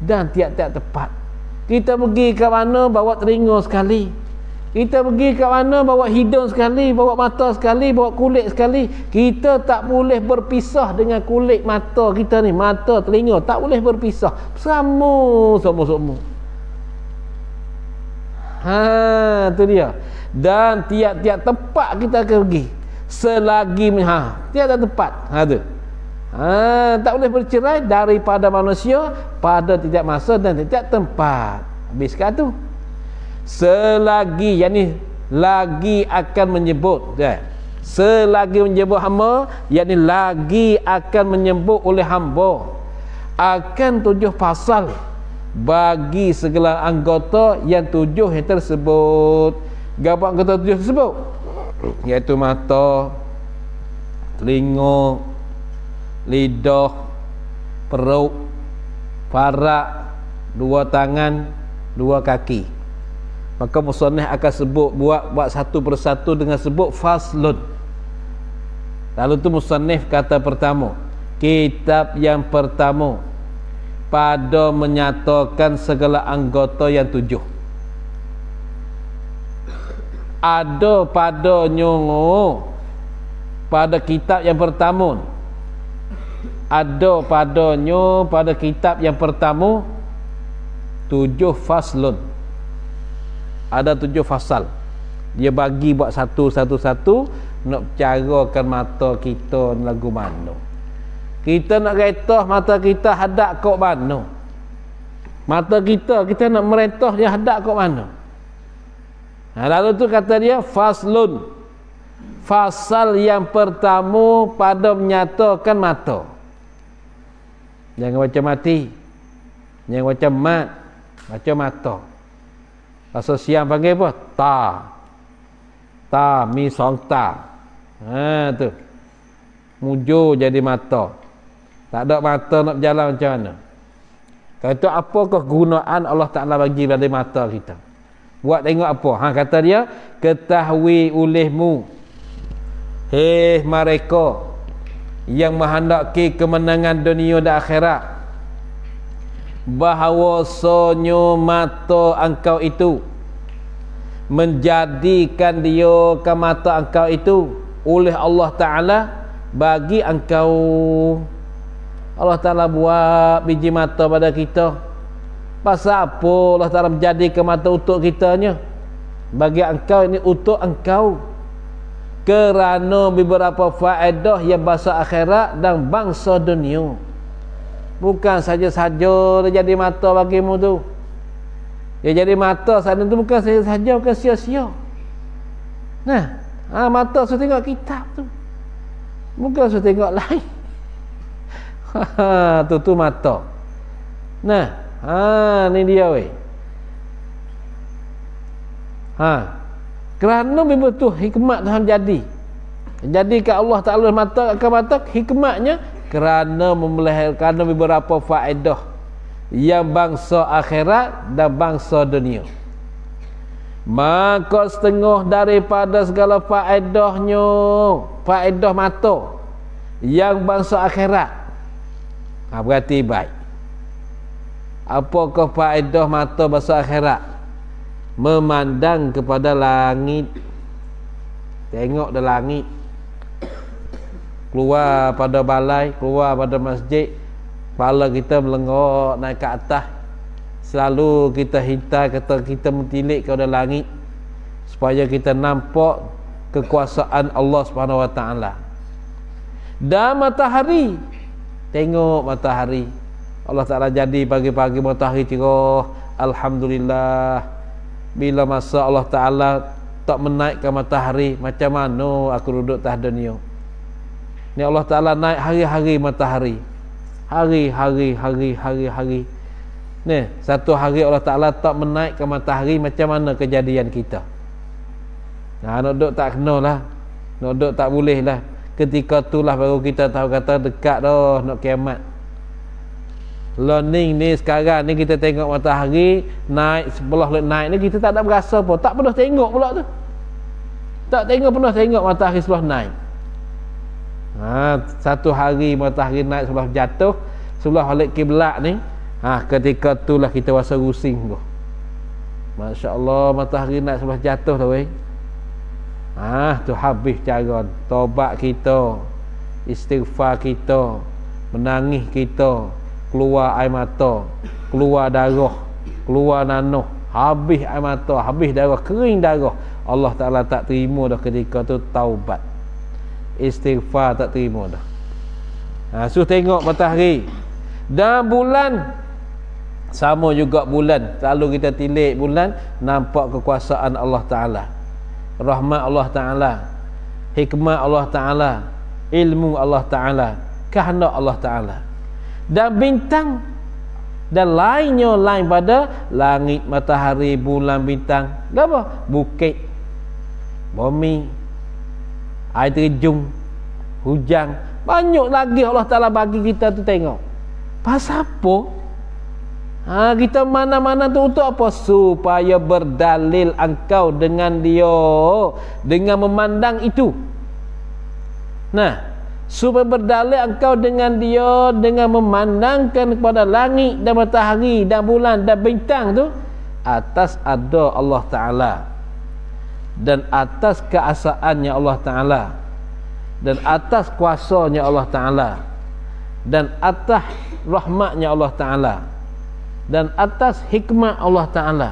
dan tiap-tiap tempat. Kita pergi ke mana bawa telinga sekali, kita pergi ke mana bawa hidung sekali, bawa mata sekali, bawa kulit sekali. Kita tak boleh berpisah dengan kulit mata kita ni, mata telinga tak boleh berpisah, sama. Tu dia. Dan tiap-tiap tempat kita pergi, selagi tiada tempat tu. Tak boleh bercerai daripada manusia pada tiap masa dan tiap tempat. Habis kat tu. Selagi, yakni lagi akan menyebut, selagi menyebut hamba, yakni lagi akan menyebut oleh hamba akan 7 pasal bagi segala anggota yang 7 yang tersebut. Apa anggota 7 tersebut? Iaitu mata, telinga, lidah, perut, farak, 2 tangan, 2 kaki. Maka musannif akan sebut, buat satu persatu dengan sebut faslun. Lalu tu musannif kata pertama, kitab yang pertama pada menyatakan segala anggota yang 7. Ada padanya pada kitab yang pertama, ada padanya pada kitab yang pertama 7 faslun. Ada 7 fasal. Dia bagi buat satu-satu nak carakan mata kita lagu mana. Kita nak retah mata kita hadap kok mana. Mata kita nak merentah dia hadap kok mana. Lalu tu kata dia faslun. Fasal yang pertama pada menyatakan mata. Jangan baca mati, jangan baca mat, baca mata. Pasal siang panggil apa? Ta mi song ta. Tu mujur jadi mata. Tak ada mata nak berjalan macam mana? Kata apakah gunaan Allah Ta'ala bagi pada mata kita? Buat tengok apa? Kata dia, ketahui olehmu, hei mereka yang menghendaki kemenangan dunia dan akhirat, bahawasanya mata engkau itu menjadikan dia ke mata engkau itu oleh Allah Ta'ala bagi engkau. Allah Ta'ala buat biji mata pada kita Pasal apa Allah Ta'ala menjadikan mata untuk kitanya? Bagi engkau ini untuk engkau, kerana beberapa faedah yang bangsa akhirat dan bangsa dunia. Bukan saja-saja dia jadi mata bagimu tu. Dia jadi mata sana tu bukan saja-saja, bukan sia-sia. Nah, mata suruh tengok kitab tu, bukan suruh tengok lain. Tu mata. Nah, ni dia weh. Kerana betul hikmat Tuhan jadi kat Allah Ta'ala mata akan mata, hikmatnya kerana memelihara beberapa faedah yang bangsa akhirat dan bangsa dunia. Maka setengah daripada segala faedahnya, faedah mata yang bangsa akhirat, berarti baik. Apakah faedah mata bangsa akhirat? Memandang kepada langit, tengok di langit, keluar pada balai, keluar pada masjid, kepala kita melengok naik ke atas, selalu kita hintai, kita mentilik kepada langit supaya kita nampak kekuasaan Allah Subhanahu Wa Taala. Dan matahari, tengok matahari, Allah Ta'ala jadi pagi-pagi matahari cerah, alhamdulillah. Bila masa Allah Ta'ala tak menaikkan matahari, macam mana aku duduk atas dunia ni? Allah Ta'ala naik hari-hari matahari, hari-hari ni. Satu hari Allah Ta'ala tak menaikkan matahari, macam mana kejadian kita? Nak duduk tak kena lah, nak duduk tak boleh lah. Ketika itulah baru kita tahu kata dekat dah nak kiamat. Learning ni sekarang ni kita tengok matahari naik, sebelah naik ni kita tak ada berasa pun, tak pernah tengok pula tu. Tak pernah tengok matahari sebelah naik. Satu hari matahari naik sebelah jatuh, sebelah balik kiblat ni, ketika itulah kita rasa rusing tu. Masya-Allah, matahari naik sebelah jatuh tu weh. Tu habis cara taubat kita, istighfar kita, menangis kita, keluar air mata, keluar darah, keluar nanah, habis air mata, habis darah, kering darah. Allah Ta'ala tak terima dah ketika tu taubat, istighfar tak terima dah. Suruh tengok matahari. Dan bulan sama juga, bulan selalu kita tilik bulan, nampak kekuasaan Allah Ta'ala, rahmat Allah Ta'ala, hikmah Allah Ta'ala, ilmu Allah Ta'ala, kehendak Allah Ta'ala. Dan bintang dan lainnya lain pada langit, matahari, bulan, bintang, apa? Bukit, bumi, air terjun, hujan, banyak lagi Allah Ta'ala bagi kita tu tengok. Pasal apa? Kita mana-mana tu untuk apa? Supaya berdalil engkau dengan dia, dengan memandang itu. Nah, supaya berdalil engkau dengan dia, dengan memandangkan kepada langit dan matahari dan bulan dan bintang tu, atas ada Allah Ta'ala, dan atas keasaannya Allah Ta'ala, dan atas kuasanya Allah Ta'ala, dan atas rahmatnya Allah Ta'ala, dan atas hikmah Allah Ta'ala,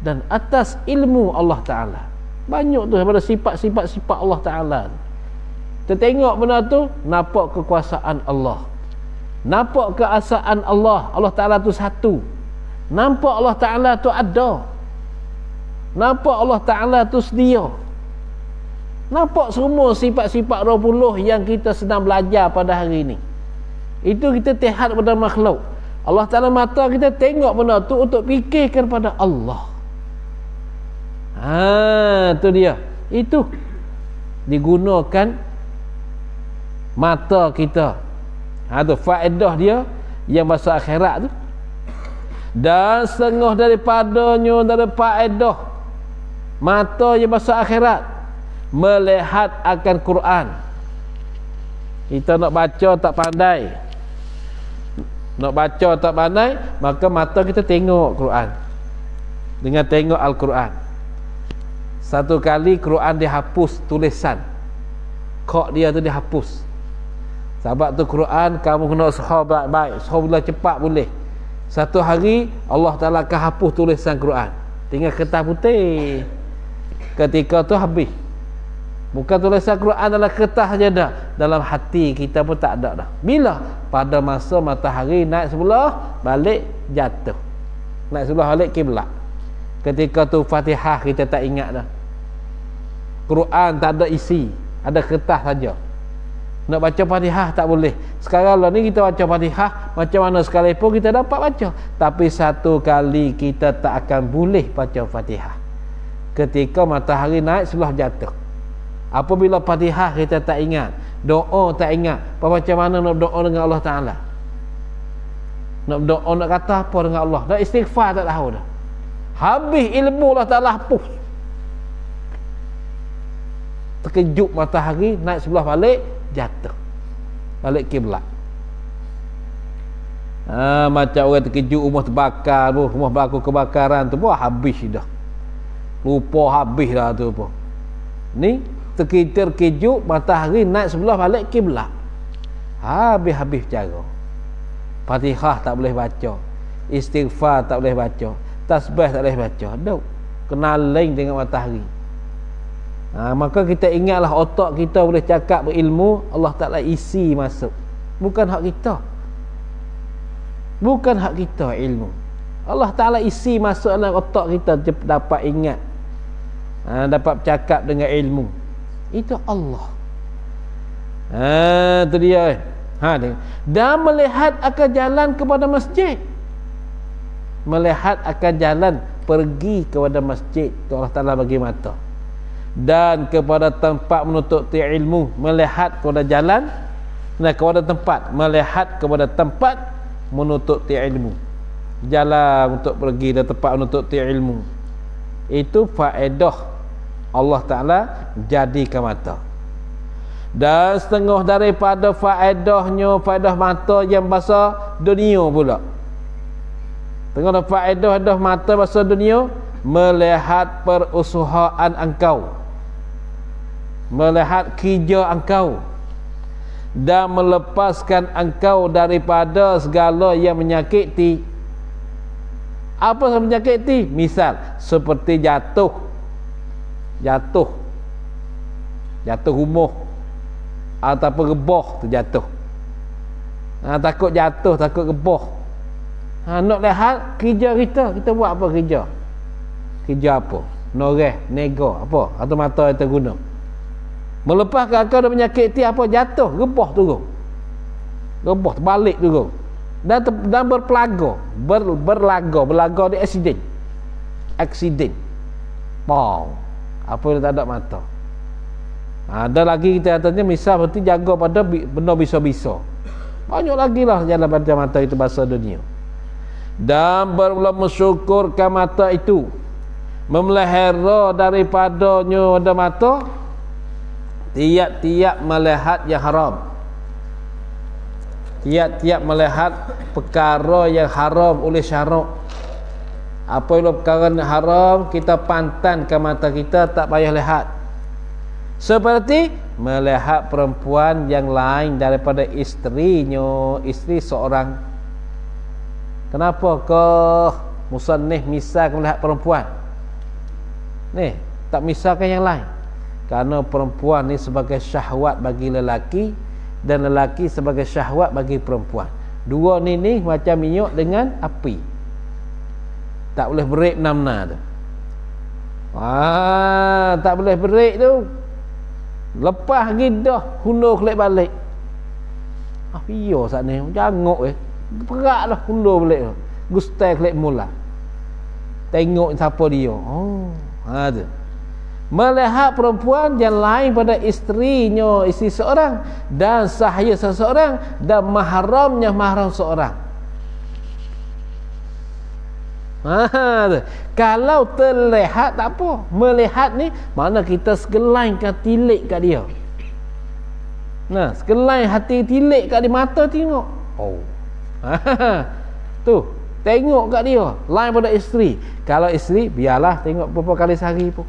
dan atas ilmu Allah Ta'ala. Banyak tu daripada sifat-sifat Allah Ta'ala. Kita tengok benda tu, nampak kekuasaan Allah, nampak keasaan Allah. Allah Ta'ala tu satu, nampak Allah Ta'ala tu ada, nampak Allah Ta'ala tu sedia, nampak semua sifat-sifat 20 yang kita sedang belajar pada hari ini. Itu kita lihat pada makhluk. Allah Ta'ala mata kita tengok benda tu untuk fikirkan pada Allah. Tu dia. Itu digunakan mata kita. Tu faedah dia yang masa akhirat tu. Dan setengah daripadanya dari faedah mata yang masa akhirat, melihat akan Quran. Kita nak baca tak pandai, nak baca tak pandai, maka mata kita tengok Quran, dengan tengok Al-Quran. Satu kali Quran dihapus tulisan, kok dia tu dihapus. Sebab tu Quran kamu kena usaha baik-baik, usaha bila cepat boleh. Satu hari Allah Ta'ala akan hapus tulisan Quran, tinggal kertas putih. Ketika tu habis. Bukan tulisan Quran dalam kertas saja dah, dalam hati kita pun tak ada dah. Bila? Pada masa matahari naik sebelah, balik jatuh, naik sebelah balik kiblat. Ketika tu Fatihah kita tak ingat dah, Quran tak ada isi, ada kertas saja. Nak baca Fatihah tak boleh. Sekarang lah ni kita baca Fatihah macam mana sekalipun kita dapat baca, tapi satu kali kita tak akan boleh baca Fatihah ketika matahari naik sebelah jatuh. Apabila Fatihah kita tak ingat, doa tak ingat, macam mana nak doa dengan Allah Ta'ala, nak doa nak kata apa dengan Allah, nak istighfar tak tahu dah. Habis ilmu Allah Ta'ala hapus. Terkejut matahari naik sebelah balik, jatuh balik kiblat. Macam orang terkejut rumah terbakar, rumah berlaku kebakaran tu pun habis dah, lupa habis dah tu pun. Ni terkejut matahari naik sebelah balik kiblat, habis cara. Fatihah tak boleh baca, istighfar tak boleh baca, tasbih tak boleh baca, duk kena lain dengan matahari. Maka kita ingatlah, otak kita boleh cakap berilmu, Allah Ta'ala isi masuk. Bukan hak kita, bukan hak kita ilmu. Allah Ta'ala isi masuk dalam otak kita, dapat ingat, dapat bercakap dengan ilmu. Itu Allah. Itu dia. Dan melihat akan jalan kepada masjid, melihat akan jalan pergi kepada masjid, itu Allah Ta'ala bagi mata. Dan kepada tempat menuntut ilmu, melihat kepada jalan, dan kepada tempat, melihat kepada tempat menuntut ilmu, jalan untuk pergi dan tempat menuntut ilmu. Itu faedah Allah Ta'ala jadikan mata. Dan setengah daripada faedahnya, faedah mata yang bahasa dunia pula. Tengok faedah mata bahasa dunia, melihat perusahaan engkau, melihat kerja engkau, dan melepaskan engkau daripada segala yang menyakiti. Apa yang menyakiti? Misal seperti jatuh rumah ataupun rebah terjatuh. Takut jatuh, takut rebah. Nak lihat kerja kita buat apa kerja? Kerja apa? Noreh, nego apa? Atau mata kita guna. Melepaskan engkau dari menyakiti apa? Jatuh, rebah turun, rebah terbalik turun, dan berpelaga, berlaga di aksiden. Pau. Apa yang tak ada mata. Ada lagi kita katanya, misal seperti jaga pada benda bisa-bisa. Banyak lagi lah jalan pada mata itu bahasa dunia. Dan barulah mensyukurkan mata itu, memelihara daripadanya ada mata, tiap-tiap melihat yang haram, tiap-tiap melihat perkara yang haram oleh syarak. Apabila perkara yang haram kita pantankan mata kita, tak payah lihat. Seperti melihat perempuan yang lain daripada isterinya, isteri seorang. Kenapa ke musannif misalkan melihat perempuan ni, tak misalkan yang lain? Karena perempuan ni sebagai syahwat bagi lelaki, dan lelaki sebagai syahwat bagi perempuan. Dua ni macam minyak dengan api, tak boleh break benar-benar tu. Tak boleh break tu. Lepas gidah hundur kelik balik. Iya saat ni jangok perak lah, hundur balik, gustai kelik mula, tengok siapa dia. Tu melihat perempuan yang lain pada isterinya, isteri seorang, dan sahaya seseorang, dan mahramnya mahram seorang. Kalau terlihat tak apa. Melihat ni mana kita segelainkan tilik kat dia. Segelain hati tilik kat dia, mata tengok. Tu tengok kat dia, lain pada isteri. Kalau isteri biarlah tengok beberapa kali sehari pun.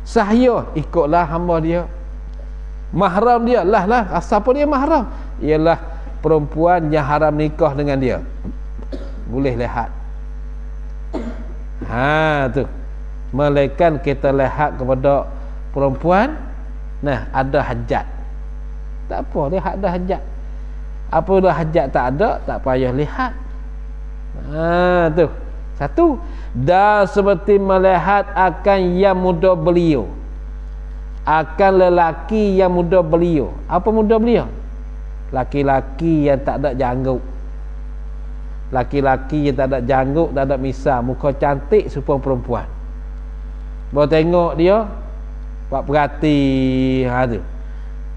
Sahaya ikutlah hamba dia. Mahram dia siapa dia mahram? Ialah perempuan yang haram nikah dengan dia. boleh lihat. Tu melainkan kita lihat kepada perempuan ada hajat, tak apa, lihat ada hajat. Apabila hajat tak ada, tak payah lihat. Tu satu. Dan seperti melihat akan yang muda beliau, akan lelaki yang muda beliau. Apa muda beliau? Laki-laki yang tak ada janggut, laki-laki yang tak ada janggut, tak ada misal, muka cantik supaya perempuan. Baru tengok dia, buat perhati tu,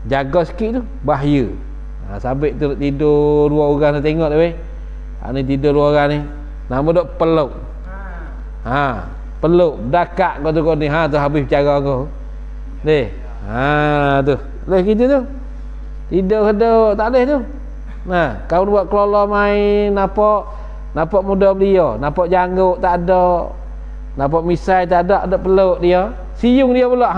jaga sikit tu, bahaya. Sabit tu tidur dua orang nak tengok tu ni tidur dua orang ni, nama duk peluk. Peluk dakak kau ni, tu habis bicara kau. Ni. Tu. Leh gitu tu. Tidur tak boleh tu. Kau buat kelola main nampak muda beliau, nampak janggut tak ada, nampak misai tak ada peluk dia, siung dia pula.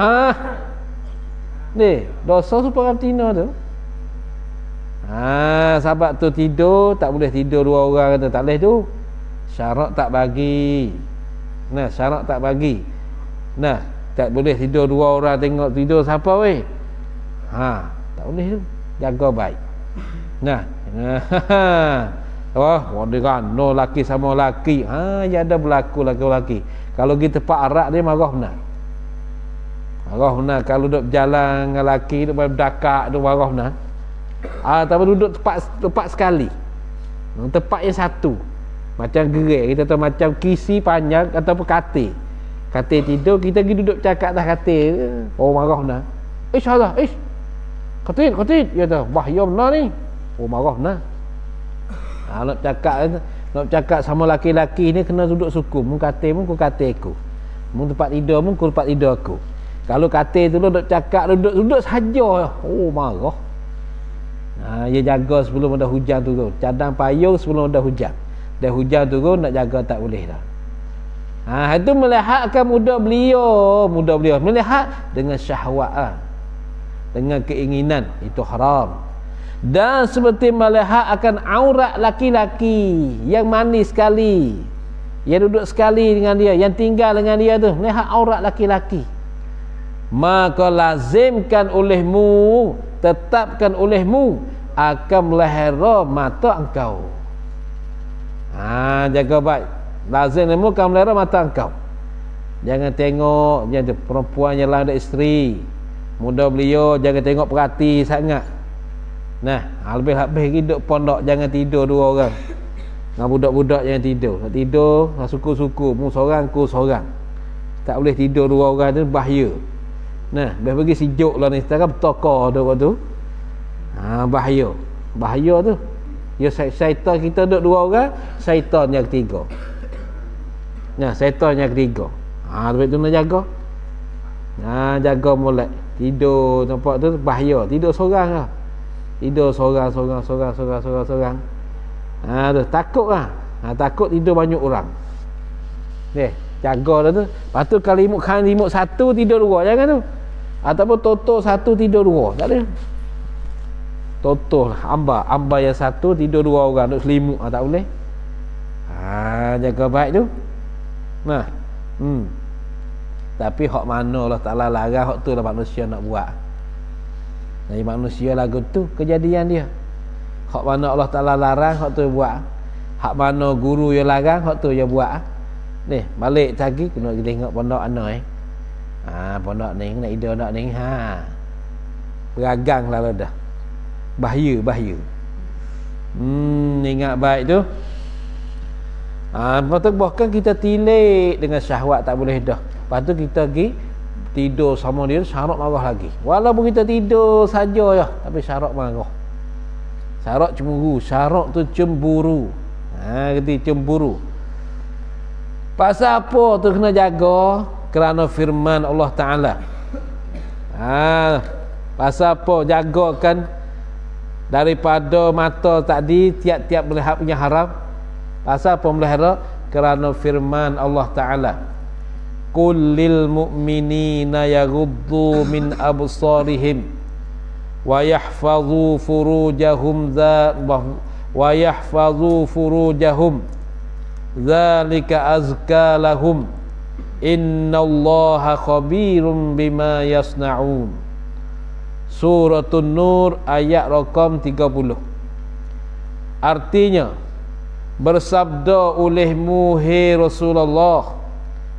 Ni, dosa supaya betina tu. Sebab tu tidur tak boleh tidur dua orang kata tak boleh tu. Syarak tak bagi. Syarak tak bagi. Tak boleh tidur dua orang, tengok tidur siapa weh. Tak boleh tu. Jaga baik. Dia kan no laki sama laki. Ya ada berlaku laki-laki. Kalau kita pak arak dia marah benar. Marah benar kalau duduk berjalan dengan laki, duduk berdakak, duduk marah benar. Tapi duduk tepat sekali. Tepat yang satu. Macam gerai, kita tahu macam kisi panjang ataupun katil. Katil tidur, kita pergi duduk cakap atas katil. Marah benar. Allah, katil. Dia tahu, bahaya benar ni. Marah benar. Nak cakap sama laki-laki ni kena duduk suku. Mu katil mu, ku katil aku. Mu tempat tidur mu, ku tempat tidur aku. Kalau katil tu duduk cakap, duduk saja. Marah. Dia jaga sebelum ada hujan turun. Cadang payung sebelum ada hujan. Dah hujan turun nak jaga tak boleh dah. Itu melihatkan muda beliau melihat dengan syahwat, dengan keinginan, itu haram. Dan seperti melihat akan aurat laki-laki yang manis sekali, yang duduk sekali dengan dia, yang tinggal dengan dia tu, melihat aurat laki-laki, maka lazimkan olehmu, tetapkan olehmu akan melahirkan mata engkau. Jaga baik. Lazim ilmu akan melahirkan mata engkau. Jangan tengok jangan perempuan yang lain ada isteri. Muda beliau jangan tengok perhati sangat. Habis hidup pondok jangan tidur dua orang. Dengan budak-budak jangan tidur. Nak tidur suku-suku, mu seorang ku seorang. Tak boleh tidur dua orang tu bahaya. Biar pergi sejuk lah ni sekarang bertokar tu. Bahaya tu. Ya syaitan kita duduk dua orang, syaitan yang ketiga. Syaitan yang ketiga. Lepas tu nak jaga. Jaga molek. Tidur nampak tu bahaya. Tidur seorang lah. Tidur seorang. Tu takut lah. Takut tidur banyak orang. Jaga dah tu. Lepas tu kalau limut satu tidur dua, jangan tu. Ataupun toto satu tidur dua, tak ada. Toto amba yang satu tidur dua orang duduk selimut, tak boleh. Jaga baik tu. Tapi hak mana Allah Ta'ala larang, hak tu lah manusia nak buat. Jadi manusia lagu tu kejadian dia. Hak mana Allah Ta'ala larang, hak tu buat. Hak mana guru yang larang, hak tu yang buat. Ni balik lagi kena tengok pondok ana pondok ni nak ida nak ni beragang lah dah. Bahaya. Ingat baik tu. Bahkan kita tilik dengan syahwat tak boleh dah. Lepas tu kita pergi tidur sama dia, syarat marah lagi. Walaupun kita tidur saja ya, tapi syarat marah. Syarat cemburu. Syarat tu cemburu. Kata cemburu. Pasal apa tu kena jaga? Kerana firman Allah Ta'ala. Pasal apa jagakan daripada mata tadi tiap-tiap melihat punya haram? Pasal apa melihara? Kerana firman Allah Ta'ala, qul lil mu'minina yaghuddu min absarihim wa yahfazu furujahum Dzalika azka lahum innallaha khabirum bima yasnaun. Suratul Nur ayat rakam 30. Artinya, bersabda olehmu hai Rasulullah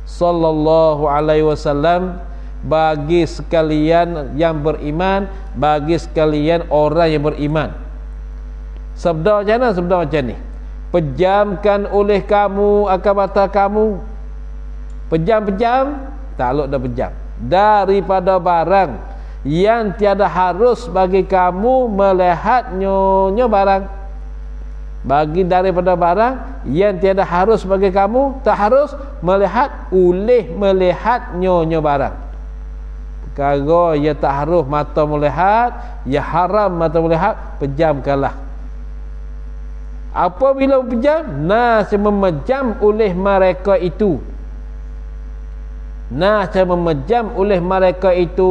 sallallahu alaihi wasallam bagi sekalian yang beriman, bagi sekalian orang yang beriman. Sabda macam mana? Sabda macam ni: pejamkan oleh kamu akan mata kamu. Pejam-pejam, takluk dah pejam, daripada barang yang tiada harus bagi kamu melihatnya barang. Bagi daripada barang yang tiada harus bagi kamu, tak harus melihat, oleh melihatnya barang. Perkara yang tak harus mata melihat, yang haram mata melihat, pejamkanlah. Apabila pejam, nas memejam oleh mereka itu. Nas memejam oleh mereka itu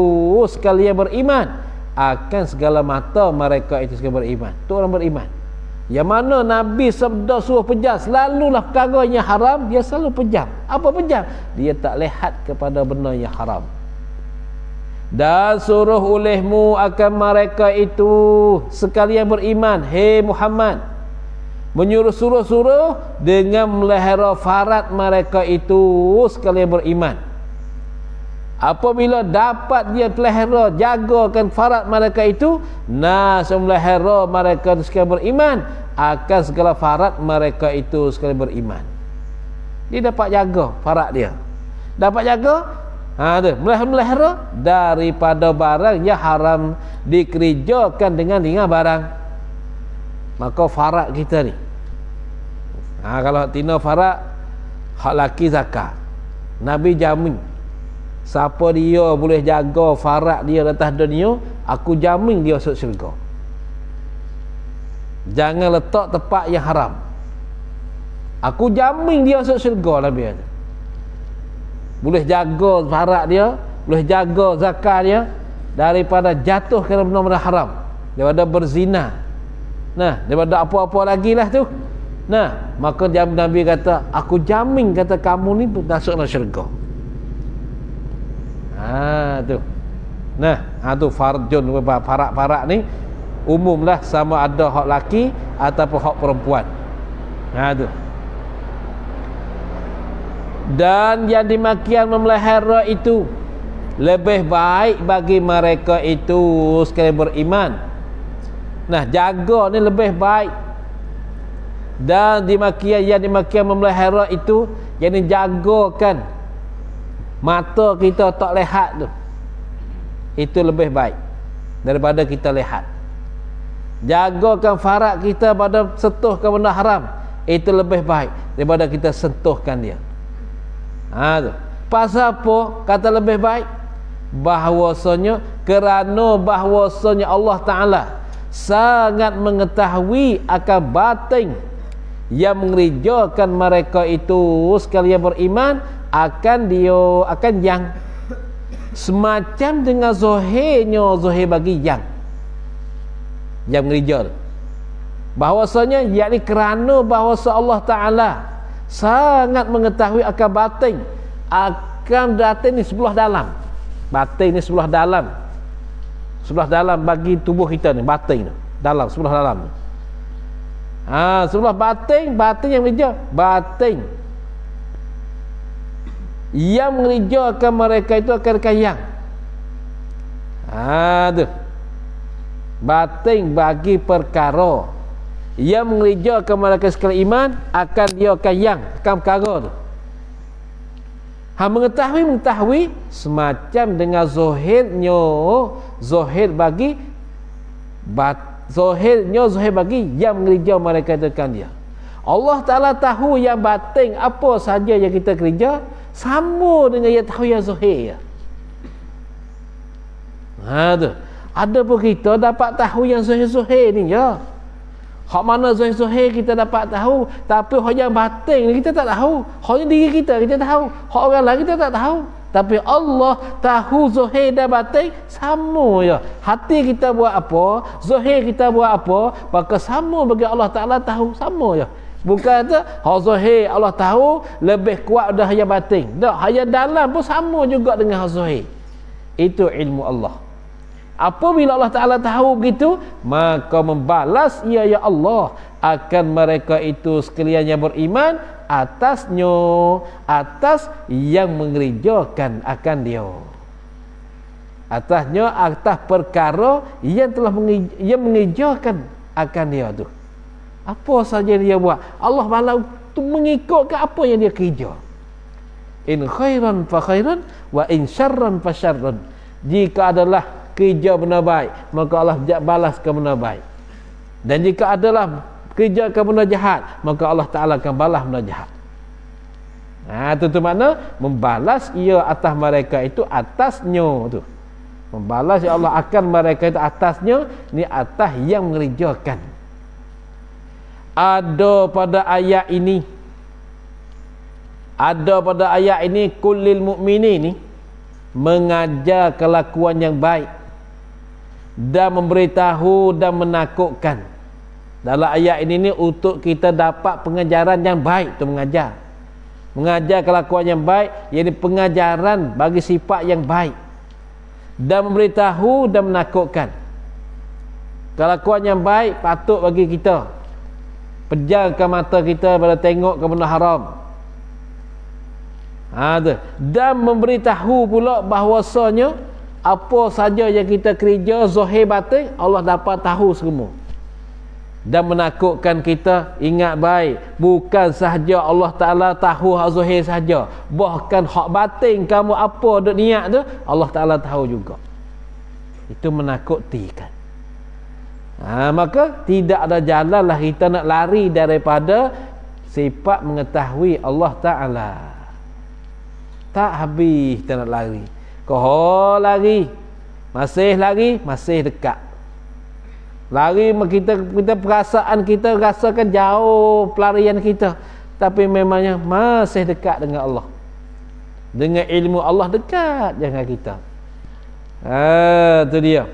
sekalian beriman, akan segala mata mereka itu sekalian beriman. Itu orang beriman. Yang mana Nabi sabda suruh pejam, selalulah perkara yang haram dia selalu pejam. Apa pejam? Dia tak lihat kepada benda yang haram. Dan suruh olehmu akan mereka itu sekalian beriman, hei Muhammad, menyuruh suruh dengan melihara farad mereka itu sekalian beriman. Apabila dapat dia pelihara, jagakan farad mereka itu, nas melihara mereka itu sekalian beriman, akan segala farad mereka itu sekalian beriman. Dia dapat jaga farad dia, dapat jaga melihara daripada barang yang haram, dikerjakan dengan barang. Maka farad kita ni, kalau tina farad hak laki zakat, Nabi jamin siapa dia boleh jaga farad dia atas dunia, aku jamin dia masuk syurga. Jangan letak tempat yang haram, aku jamin dia masuk syurga. Nabi kata boleh jaga farad dia, boleh jaga zakat dia daripada jatuh kerana benda-benda haram, daripada berzina, daripada apa-apa lagi lah tu. Maka Nabi kata, aku jamin, kata kamu ni masuk dalam syurga. Tu farjun, farak-farak ni umumlah, sama ada hak laki ataupun hak perempuan. Tu. Dan yang demikian memelihara itu lebih baik bagi mereka itu sekalian beriman. Jaga ni lebih baik. Dan yang demikian memelihara itu, yang dijagakan mata kita tak lihat tu, itu lebih baik daripada kita lihat. Jagakan farad kita pada sentuhkan benda haram, itu lebih baik daripada kita sentuhkan dia. Tu. Pasal apa kata lebih baik? Bahwasanya kerana bahwasanya Allah Ta'ala sangat mengetahui akan batin yang mengerjakan mereka itu sekalian beriman, akan yang semacam dengan zahir bagi yang mengerja, bahwasanya yakni kerana bahwasa Allah Ta'ala sangat mengetahui akan batin, akan batin ni sebelah dalam, batin ni sebelah dalam bagi tubuh kita ni, batin ni dalam, sebelah dalam ni. Sebelah batin yang mengerja, batin yang mengerjakan mereka itu akan kayang. Tu batin bagi perkara yang mengerjakan mereka sekalian iman, akan dia kayang akan perkara tu. Mengetahui semacam dengan zahir bagi zahir bagi yang mengerja mereka itu kan dia. Allah Ta'ala tahu yang batin apa saja yang kita kerja, sama dengan yang tahu yang zahir. Tu. Ada pun kita dapat tahu yang zahir ni ya. Hak mana zahir kita dapat tahu, tapi hak yang batin ni kita tak tahu. Hak diri kita tahu, hak orang lain kita tak tahu. Tapi Allah tahu zahir dan batin sama ya. Hati kita buat apa, zahir kita buat apa, maka sama bagi Allah Ta'ala tahu sama ya. Bukan tu hak zahir Allah tahu lebih kuat dah haya batin. Tak, haya dalam pun sama juga dengan hak zahir. Itu ilmu Allah. Apabila Allah Ta'ala tahu begitu, maka membalas ia ya Allah akan mereka itu sekalian yang beriman atasnya, atas yang mengerjakan akan dia, atasnya, atas perkara yang telah mengerjakan akan dia tu. Apa saja dia buat, Allah malah tu mengikutkan apa yang dia kerja. In khairan fa khairan wa in syarran fa syarran. Jika adalah kerja benda baik, maka Allah balas ke benda baik. Dan jika adalah kerja ke benda jahat, maka Allah Ta'ala akan balas benda jahat. Itu makna membalas ia atas mereka itu atasnya tu. Membalas ya Allah akan mereka itu atasnya, ni atas yang mengerjakan. Ada pada ayat ini, kullil mukminin ni mengajar kelakuan yang baik dan memberitahu dan menakutkan. Dalam ayat ini ni untuk kita dapat pengajaran yang baik tu, mengajar kelakuan yang baik, iaitu pengajaran bagi sifat yang baik, dan memberitahu dan menakutkan. Kelakuan yang baik patut bagi kita pejamkan mata kita pada tengok ke benda haram. Dan memberitahu pula bahawasanya apa saja yang kita kerja zahir batin Allah dapat tahu semua. Dan menakutkan kita, ingat baik, bukan sahaja Allah Ta'ala tahu hak zahir sahaja, bahkan hak batin kamu apa duk niat tu Allah Ta'ala tahu juga. Itu menakutikan. Maka tidak ada jalan lah kita nak lari daripada sifat mengetahui Allah Ta'ala. Tak habis kita nak lari. Kau lari, masih dekat. Lari kita perasaan kita rasakan jauh pelarian kita, tapi memangnya masih dekat dengan Allah. Dengan ilmu Allah dekat dengan kita. Itu dia.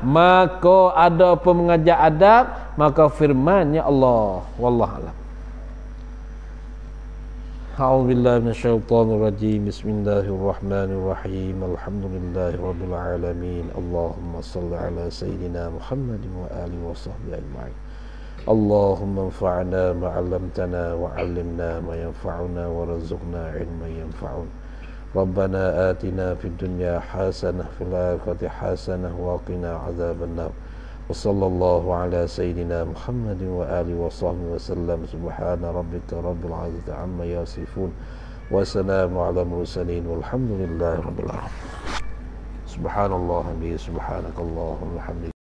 Maka ada pun mengajar adab, maka firman-Nya Allah, wallahu a'lam. A'udzu billahi minasyaitonir rajim. Bismillahirrahmanirrahim. Alhamdulillahirabbil alamin. Allahumma shalli ala sayyidina Muhammadin wa alihi wa sahbihi ajma'in. Allahumma anfa'na ma 'allamtana wa 'allimna ma yanfa'una warzuqna 'ilman yanfa'una. Rabbana atina fid dunya hasanah fil akhirati hasanah wa qina 'adzabannar. Wa sallallahu ala sayyidina Muhammadin wa alihi wa sahbihi wa sallam. Subhana rabbika rabbil 'izzati amma yasifun wa salamun 'alal mursalin walhamdulillahi rabbil alamin. Subhanallah wa bihamdihi, subhanakallahumma wa bihamdika.